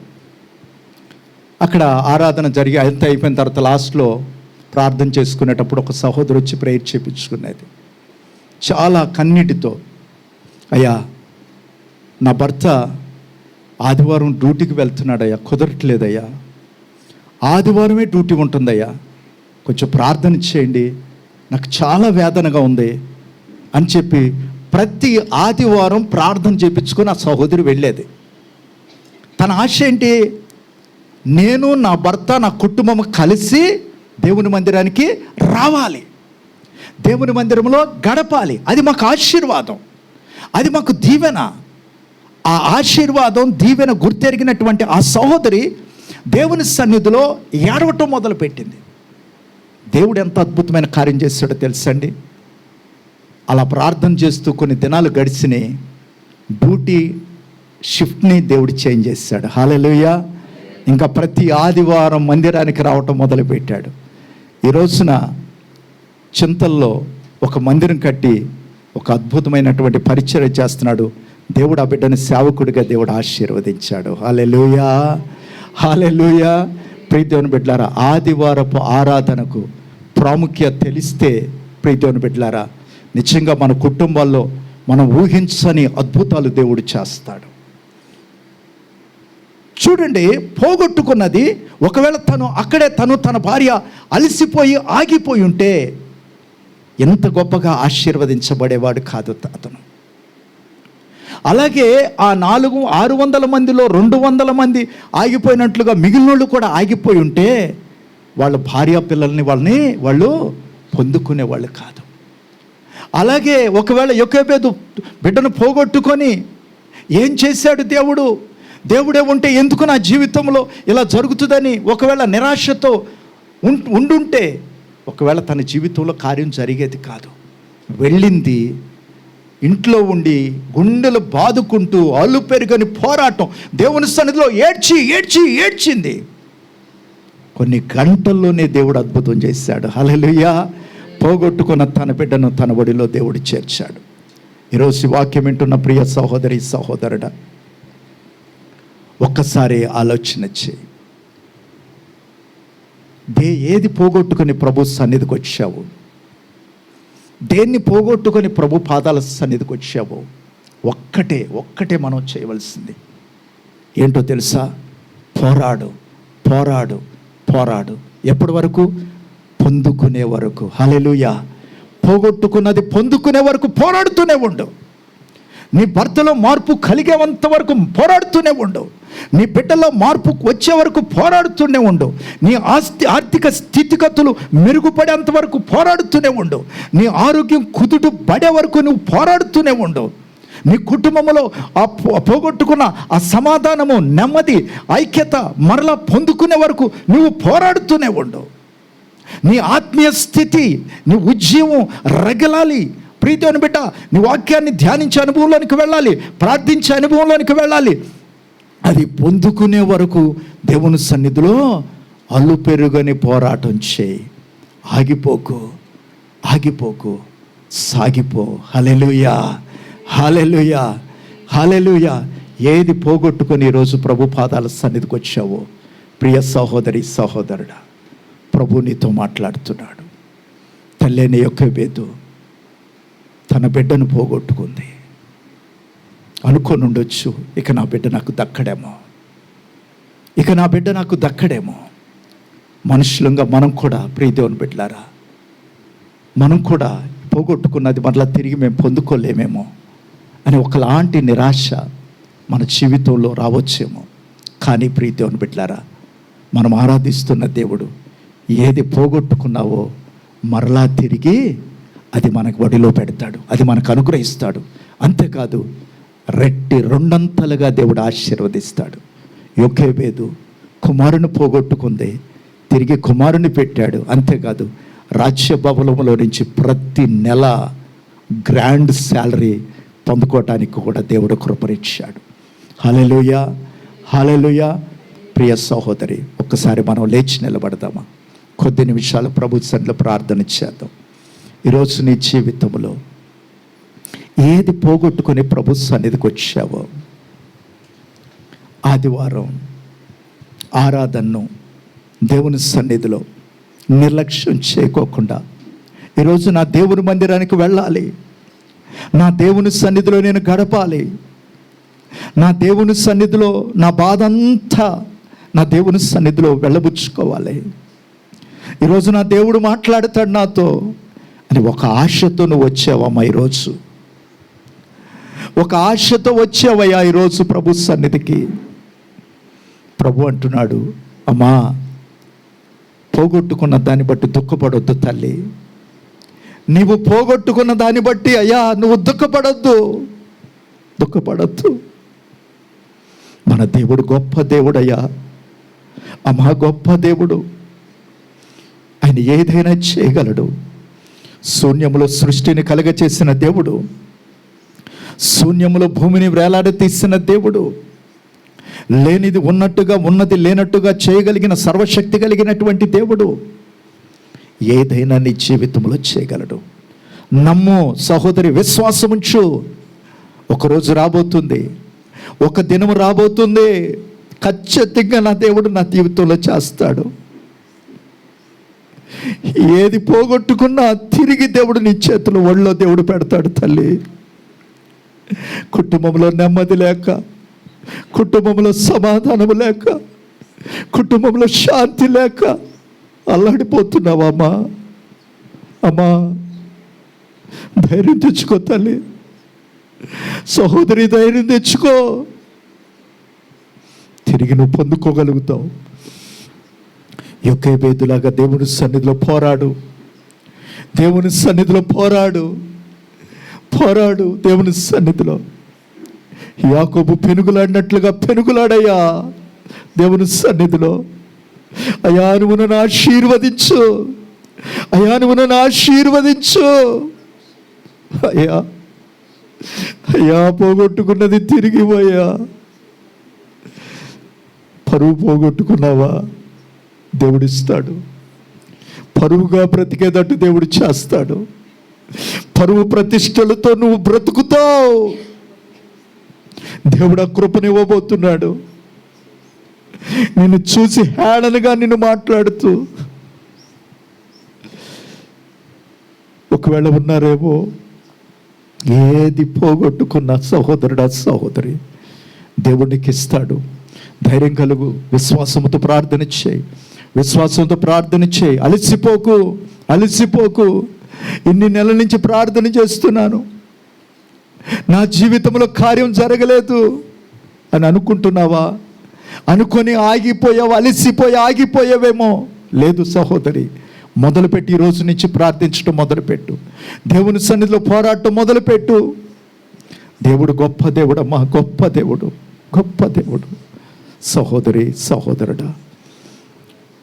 [SPEAKER 3] అక్కడ ఆరాధన జరిగి అంతా అయిపోయిన తర్వాత లాస్ట్లో ప్రార్థన చేసుకునేటప్పుడు ఒక సహోదరు వచ్చి ప్రేయర్ చేయించుకునేది. చాలా కన్నీటితో, అయ్యా నా భర్త ఆదివారం డ్యూటీకి వెళ్తున్నాడయ్యా, కుదరట్లేదయ్యా, ఆదివారమే డ్యూటీ ఉంటుందయ్యా, కొంచెం ప్రార్థన చేయండి, నాకు చాలా వేదనగా ఉంది అని చెప్పి ప్రతి ఆదివారం ప్రార్థన చేయించుకొని ఆ సహోదరి వెళ్ళేది. తన ఆశ ఏంటి? నేను, నా భర్త, నా కుటుంబం కలిసి దేవుని మందిరానికి రావాలి, దేవుని మందిరంలో గడపాలి. అది మాకు ఆశీర్వాదం, అది మాకు దీవెన. ఆ ఆశీర్వాదం, దీవెన గుర్తెరిగినటువంటి ఆ సహోదరి దేవుని సన్నిధిలో ఏడవటం మొదలుపెట్టింది. దేవుడు ఎంత అద్భుతమైన కార్యం చేస్తాడో తెలుసండి. అలా ప్రార్థన చేస్తూ కొన్ని దినాలు గడిచినాయి. డ్యూటీ షిఫ్ట్ని దేవుడు చేంజ్ చేశాడు. హల్లెలూయా. ఇంకా ప్రతి ఆదివారం మందిరానికి రావటం మొదలుపెట్టాడు. ఈ రోజున చింతల్లో ఒక మందిరం కట్టి ఒక అద్భుతమైనటువంటి పరిచర్య చేస్తున్నాడు. దేవుడు ఆ బిడ్డని సేవకుడిగా దేవుడు ఆశీర్వదించాడు. హల్లెలూయా, హల్లెలూయా. ప్రియ దేవుని బిడ్డలారా, ఆదివారపు ఆరాధనకు ప్రాముఖ్యత తెలిస్తే ప్రియ దేవుని బిడ్డలారా, నిజంగా మన కుటుంబాల్లో మనం ఊహించని అద్భుతాలు దేవుడు చేస్తాడు. చూడండి, పోగొట్టుకున్నది ఒకవేళ తన భార్య అలసిపోయి ఆగిపోయి ఉంటే ఎంత గొప్పగా ఆశీర్వదించబడేవాడు కాదు అతను. అలాగే ఆ 600 మందిలో 200 మంది ఆగిపోయినట్లుగా మిగిలినోళ్ళు కూడా ఆగిపోయి ఉంటే వాళ్ళ భార్య పిల్లల్ని వాళ్ళు పొందుకునేవాళ్ళు కాదు. అలాగే ఒకవేళ యొకోబేదు బిడ్డను పోగొట్టుకొని ఏం చేశాడు దేవుడే ఉంటే ఎందుకు నా జీవితంలో ఇలా జరుగుతుందని ఒకవేళ నిరాశతో ఉండుంటే ఒకవేళ తన జీవితంలో కార్యం జరిగేది కాదు. వెళ్ళింది, ఇంట్లో ఉండి గుండెలు బాదుకుంటూ అల్లు పెరుగని పోరాటం, దేవుని సన్నిధిలో ఏడ్చింది. కొన్ని గంటల్లోనే దేవుడు అద్భుతం చేశాడు. హల్లెలూయా. పోగొట్టుకున్న తన బిడ్డను తన ఒడిలో దేవుడు చేర్చాడు. ఈరోజు వాక్యం వింటున్న ప్రియ సహోదరి సహోదరుడా, ఒక్కసారి ఆలోచన చేయి. ఏది పోగొట్టుకొని ప్రభు సన్నిధికి వచ్చావు? దేన్ని పోగొట్టుకొని ప్రభు పాదాల సన్నిధికి వచ్చావు? ఒక్కటే మనం చేయవలసింది ఏంటో తెలుసా? పోరాడు. ఎప్పటి వరకు? పొందుకునే వరకు. హల్లెలూయా. పోగొట్టుకున్నది పొందుకునే వరకు పోరాడుతూనే ఉండు. నీ భర్తలో మార్పు కలిగేంత వరకు పోరాడుతూనే ఉండు. నీ బిడ్డలో మార్పు వచ్చే వరకు పోరాడుతూనే ఉండు. నీ ఆర్థిక స్థితిగతులు మెరుగుపడేంత వరకు పోరాడుతూనే ఉండు. నీ ఆరోగ్యం కుదుట పడే వరకు నువ్వు పోరాడుతూనే ఉండు. నీ కుటుంబంలో ఆ పోగొట్టుకున్న ఆ సమాధానము, నెమ్మది, ఐక్యత మరలా పొందుకునే వరకు నువ్వు పోరాడుతూనే ఉండు. నీ ఆత్మీయ స్థితి, నీ ఉద్యమం రగలాలి, ప్రీతిని బిడ్డ, నీ వాక్యాన్ని ధ్యానించే అనుభవంలోనికి వెళ్ళాలి, ప్రార్థించే అనుభవంలోనికి వెళ్ళాలి. అది పొందుకునే వరకు దేవుని సన్నిధిలో అల్లు పెరుగని పోరాటం చేయి. ఆగిపోకు, సాగిపో. హల్లెలూయా, హల్లెలూయా, హల్లెలూయా. ఏది పోగొట్టుకొని ఈరోజు ప్రభు పాదాల సన్నిధికి వచ్చావో, ప్రియ సహోదరి సహోదరుడా, ప్రభు నీతో మాట్లాడుతున్నాడు. తల్లిని యొక్కెబేదు తన బిడ్డను పోగొట్టుకుంది. అనుకొని ఉండొచ్చు, ఇక నా బిడ్డ నాకు దక్కడేమో. మనుషులంగా మనం కూడా, ప్రియ దేవుని బిడ్డలారా, మనం కూడా పోగొట్టుకున్నది మరలా తిరిగి మేము పొందుకోలేమేమో అని ఒకలాంటి నిరాశ మన జీవితంలో రావచ్చేమో. కానీ ప్రియ దేవుని బిడ్డలారా, మనం ఆరాధిస్తున్న దేవుడు ఏది పోగొట్టుకున్నావో మరలా తిరిగి అది మనకు వడిలో పెడతాడు, అది మనకు అనుగ్రహిస్తాడు. అంతేకాదు, రెట్టి రెండంతలుగా దేవుడు ఆశీర్వదిస్తాడు. యొక్కెబేదు కుమారుని పోగొట్టుకుంది, తిరిగి కుమారుని పెట్టాడు. అంతేకాదు, రాజ్య భవనంలో నుంచి ప్రతి నెల గ్రాండ్ శాలరీ పొందుకోవటానికి కూడా దేవుడు కృపనిచ్చాడు. హల్లెలూయా, హల్లెలూయా. ప్రియ సహోదరి, ఒక్కసారి మనం లేచి నిలబడదామా? కొద్ది నిమిషాలు ప్రభు సన్నిధిలో ప్రార్థన చేద్దాం. ఈరోజు నీ జీవితంలో ఏది పోగొట్టుకుని ప్రభు సన్నిధికి వచ్చావో, ఆదివారం ఆరాధనను దేవుని సన్నిధిలో నిర్లక్ష్యం చేయకోకుండా ఈరోజు నా దేవుని మందిరానికి వెళ్ళాలి, నా దేవుని సన్నిధిలో నేను గడపాలి, నా దేవుని సన్నిధిలో నా బాధ అంతా నా దేవుని సన్నిధిలో వెళ్ళబుచ్చుకోవాలి, ఈరోజు నా దేవుడు మాట్లాడతాడు నాతో అని ఒక ఆశతో నువ్వు వచ్చావమ్మా. ఈరోజు ఒక ఆశతో వచ్చావయ్యా ఈరోజు ప్రభు సన్నిధికి. ప్రభు అంటున్నాడు, అమ్మా, పోగొట్టుకున్న దాన్ని బట్టి దుఃఖపడొద్దు తల్లి. నీవు పోగొట్టుకున్న దాన్ని బట్టి అయ్యా నువ్వు దుఃఖపడొద్దు. మన దేవుడు గొప్ప దేవుడయ్యా, అమ్మా, గొప్ప దేవుడు. ఆయన ఏదైనా చేయగలడు. శూన్యములో సృష్టిని కలగచేసిన దేవుడు, శూన్యములో భూమిని వేలాడతీసిన దేవుడు, లేనిది ఉన్నట్టుగా ఉన్నది లేనట్టుగా చేయగలిగిన సర్వశక్తి కలిగినటువంటి దేవుడు ఏదైనా నీ జీవితంలో చేయగలడు. నమ్ము సహోదరి, విశ్వాసముంచు. ఒకరోజు రాబోతుంది, ఒక దినము రాబోతుంది, ఖచ్చితంగా నా దేవుడు నా జీవితంలో చేస్తాడు. ఏది పోగొట్టుకున్నా తిరిగి దేవుడు నీ చేతులు ఒళ్ళో దేవుడు పెడతాడు తల్లి. కుటుంబంలో నెమ్మది లేక, కుటుంబంలో సమాధానం లేక, కుటుంబంలో శాంతి లేక అల్లాడిపోతున్నావమ్మా. అమ్మా, ధైర్యం తెచ్చుకో తల్లి. సహోదరి, ధైర్యం తెచ్చుకో. తిరిగి నువ్వు పొందుకోగలుగుతావు. యొక్కెబేదులాగా దేవుని సన్నిధిలో పోరాడు, దేవుని సన్నిధిలో పోరాడు. దేవుని సన్నిధిలో. యాకోబు పెనుగులాడినట్లుగా పెనుగులాడయ్యా దేవుని సన్నిధిలో. అయ్యా, నువ్వు నన్ను ఆశీర్వదించు, అయ్యా, నువ్వు నన్ను ఆశీర్వదించు. అయ్యా, పోగొట్టుకున్నది తిరిగి పోయా. పరువు పోగొట్టుకున్నావా? దేవుడిస్తాడు. పరువుగా బ్రతికేటట్టు దేవుడు చేస్తాడు. పరువు ప్రతిష్టలతో నువ్వు బ్రతుకుతావు. దేవుడు ఆ కృపనివ్వబోతున్నాడు. నిన్ను చూసి హేళనగా నిన్ను మాట్లాడుతూ, ఒకవేళ ఉన్నారేమో, ఏది పోగొట్టుకున్న సహోదరుడా, సహోదరి, దేవుడికి ఇస్తాడు. ధైర్యం కలుగు, విశ్వాసంతో ప్రార్థన చేయి, విశ్వాసంతో ప్రార్థన చేయి. అలసిపోకు. ఇన్ని నెలల నుంచి ప్రార్థన చేస్తున్నాను, నా జీవితంలో కార్యం జరగలేదు అని అనుకుంటున్నావా? అనుకొని ఆగిపోయావు, ఆగిపోయావేమో. లేదు సహోదరి, మొదలుపెట్టి ఈరోజు నుంచి ప్రార్థించడం మొదలుపెట్టు. దేవుని సన్నిధిలో పోరాటం మొదలుపెట్టు. దేవుడు గొప్ప దేవుడు అమ్మా, గొప్ప దేవుడు. సహోదరి, సహోదరుడా,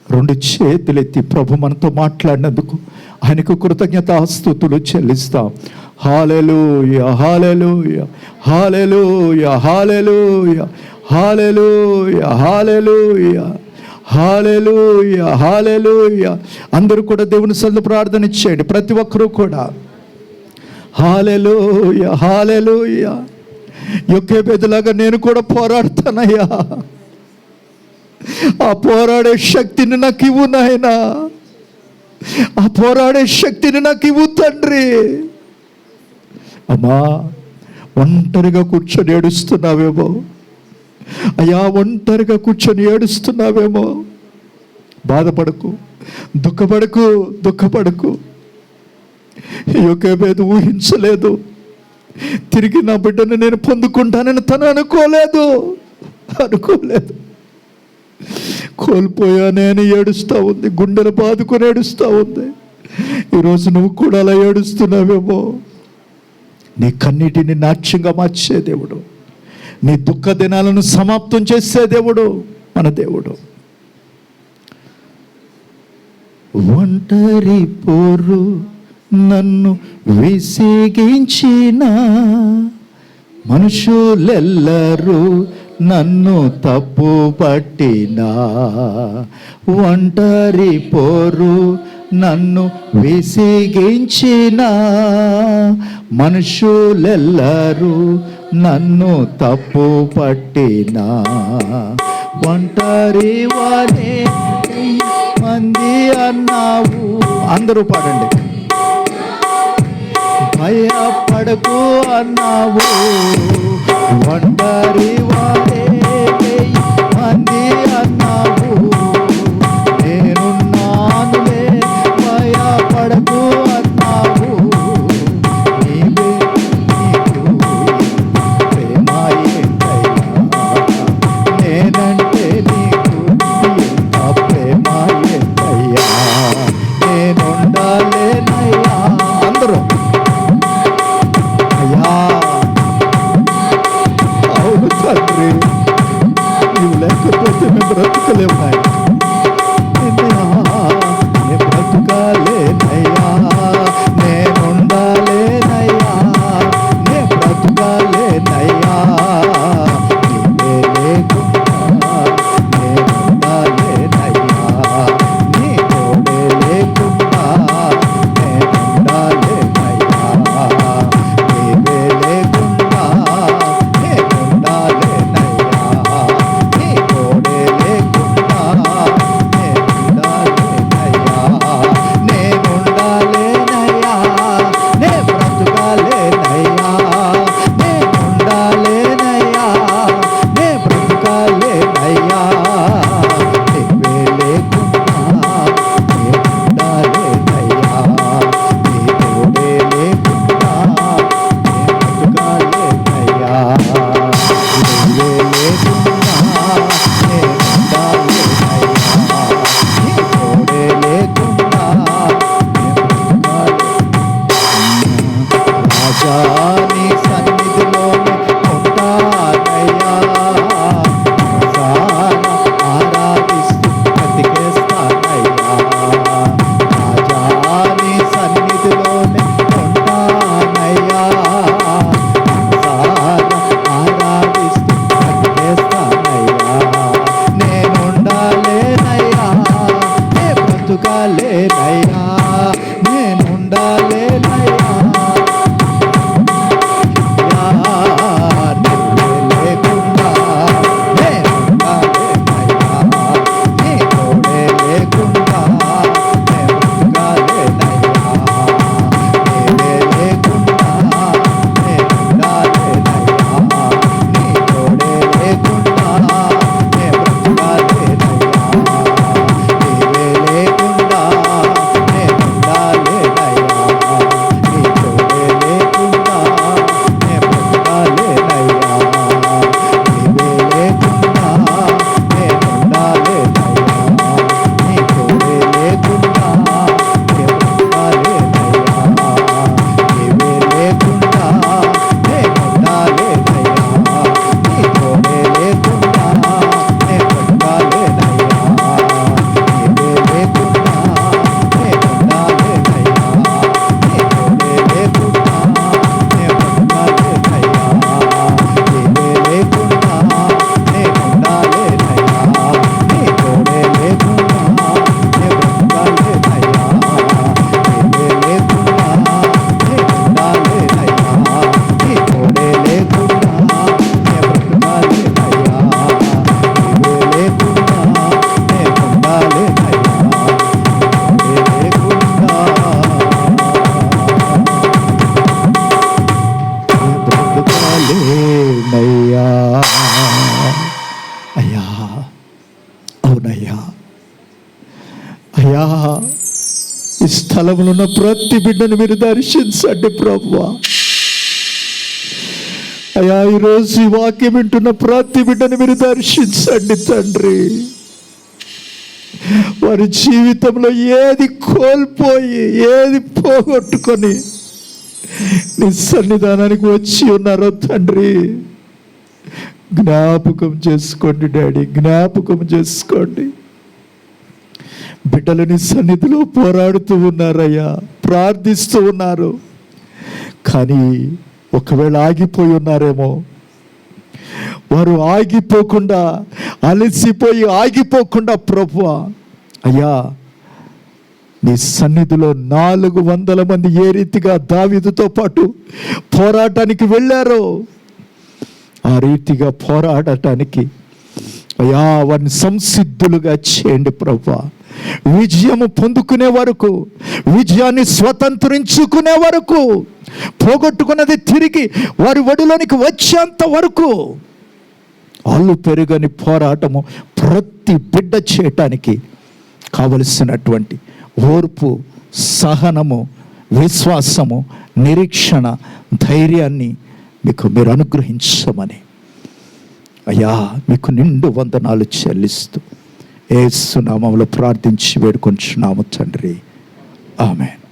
[SPEAKER 3] రెండు చేతులెత్తి ప్రభు మనతో మాట్లాడినందుకు ఆయనకు కృతజ్ఞతాస్తుతులు చెల్లిస్తాం. హల్లెలూయా హల్లెలూయా హల్లెలూయా హల్లెలూయా హల్లెలూయా హల్లెలూయా హల్లెలూయా హల్లెలూయా. అందరూ కూడా దేవుని సన్నిధిలో ప్రార్థన ఇచ్చేయండి, ప్రతి ఒక్కరూ కూడా. హల్లెలూయా హల్లెలూయా. యోకేబేదులాగా నేను కూడా పోరాడుతానయ్యా. ఆ పోరాడే శక్తిని నాకు ఇవ్వు నాయనా. ఆ పోరాడే శక్తిని నాకు ఇవ్వు తండ్రి. అమ్మా, ఒంటరిగా కూర్చొని ఏడుస్తున్నావేమో అయ్యా, ఒంటరిగా కూర్చొని ఏడుస్తున్నావేమో. బాధపడకు, దుఃఖపడకు. యోకేబేదు ఊహించలేదు, తిరిగి నా బిడ్డను నేను పొందుకుంటానని తను అనుకోలేదు. కోల్పోయానే అని ఏడుస్తూ ఉంది, గుండెలు బాదుకొని ఏడుస్తూ ఉంది. ఈరోజు నువ్వు కూడా అలా ఏడుస్తున్నావేమో. నీ కన్నీటిని నాట్యంగా మార్చే దేవుడు, నీ దుఃఖ దినాలను సమాప్తం చేసే దేవుడు మన దేవుడు. ఒంటరి పోరు నన్ను విసిగించిన మనుషులెల్లరూ నన్ను తప్పు పట్టినా, ఒంటరి పోరు నన్ను విసిగించిన మనుషులెల్లరూ నన్ను తప్పు పట్టినా, ఒంటరి వారే మంది అన్నావు. అందరూ పాడండి. భయపడకు అన్నావు, ఒంటరి వారే మంది అన్నావు. నేనున్నానులే, భయపడకు అన్నావు. నీవే నీకు ప్రేమ ఏంటయ్యా, నేనంటే నీకు ఎంత ప్రేమ ఏంటయ్యా. నేనుండాలేనయ్యా. అందరూ అయ్యా, అవును తండ్రి, నువ్వు లేకపోతే మేము బ్రతకలేము నాయన. నేను బ్రతకాలేనయ్యా, నేనుండాలేనయ్యా, నే బ్రతకాలేనయ్యా. నీవే లేకుండా నేనుండాలేనయ్యా, నీ తోడే లేకుండా నేనుండాలేనయ్యా. నీవే లేకుండా నేనుండాలేనయ్యా, నీ తోడే లేకుండా నేనుండాలేనయ్యా. నేనుండాలేనయ్యా, నే బ్రతకాలేనయ్యా, నేనుండాలేనయ్యా, నే బ్రతకాలేనయ్యా. నీవే లేకుండా నేనుండాలేనయ్యా, నీ తోడే లేకుండా నేనుండాలేనయ్యా. నీవే లేకుండా నేనుండాలేనయ్యా, నీ తోడే లేకుండా రాజా నీ సన్నిధిలోనే ఉంటానయ్యా. మనసారా ఆరాధిస్తూ బ్రతికేస్తానయ్యా. రాజా నీ సన్నిధిలోనే ఉంటానయ్యా. మనసారా ఆరాధిస్తూ బ్రతికేస్తానయ్యా. నేనుండాలేనయ్యా, నే బ్రతుకాలేనయ్యా, నేనుండాలేనయ్యా. నువ్వే లేకుండా నేనుండాలేనయ్యా, నీ తోడే లేకుండా నే బ్రతకాలేనయ్యా. నీవే లేకుండా నేనుండాలేనయ్యా, నీ తోడే లేకుండా నే బ్రతకాలేనయ్యా. నీవే లేకుండా నేనుండాలేనయ్యా. ఈ స్థలంలో ఉన్న ప్రతి బిడ్డను మీరు దర్శించండి ప్రభువా. అయ్యా, ఈరోజు ఈ వాక్యం వింటున్న ప్రతి బిడ్డను మీరు దర్శించండి తండ్రి. వారి జీవితంలో ఏది కోల్పోయి ఏది పోగొట్టుకొని నీ సన్నిధానానికి వచ్చి ఉన్నారో తండ్రి, జ్ఞాపకం చేసుకోండి డాడీ, జ్ఞాపకం చేసుకోండి. బిడ్డలు నీ సన్నిధిలో పోరాడుతూ ఉన్నారయ్యా, ప్రార్థిస్తూ ఉన్నారు. కానీ ఒకవేళ ఆగిపోయి ఉన్నారేమో, వారు ఆగిపోకుండా, అలసిపోయి ఆగిపోకుండా ప్రభువా అయ్యా, నీ సన్నిధిలో 400 మంది ఏ రీతిగా దావీదుతో పాటు పోరాటానికి వెళ్ళారో ఆ రీతిగా పోరాడటానికి అయ్యా వారిని సంసిద్ధులుగా చేయండి ప్రభువా. విజయము పొందుకునే వరకు, విజయాన్ని స్వతంత్రించుకునే వరకు, పోగొట్టుకున్నది తిరిగి వారి ఒడిలోనికి వచ్చేంత వరకు వాళ్ళు పెరుగని పోరాటము ప్రతి బిడ్డ చేయటానికి కావలసినటువంటి ఓర్పు, సహనము, విశ్వాసము, నిరీక్షణ, ధైర్యాన్ని మీరు అనుగ్రహించమని అయ్యా మీకు నిండు వందనాలు చెల్లిస్తూ యేసు నామములో ప్రార్థించి వేడుకొంచున్నాము తండ్రి. ఆమేన్.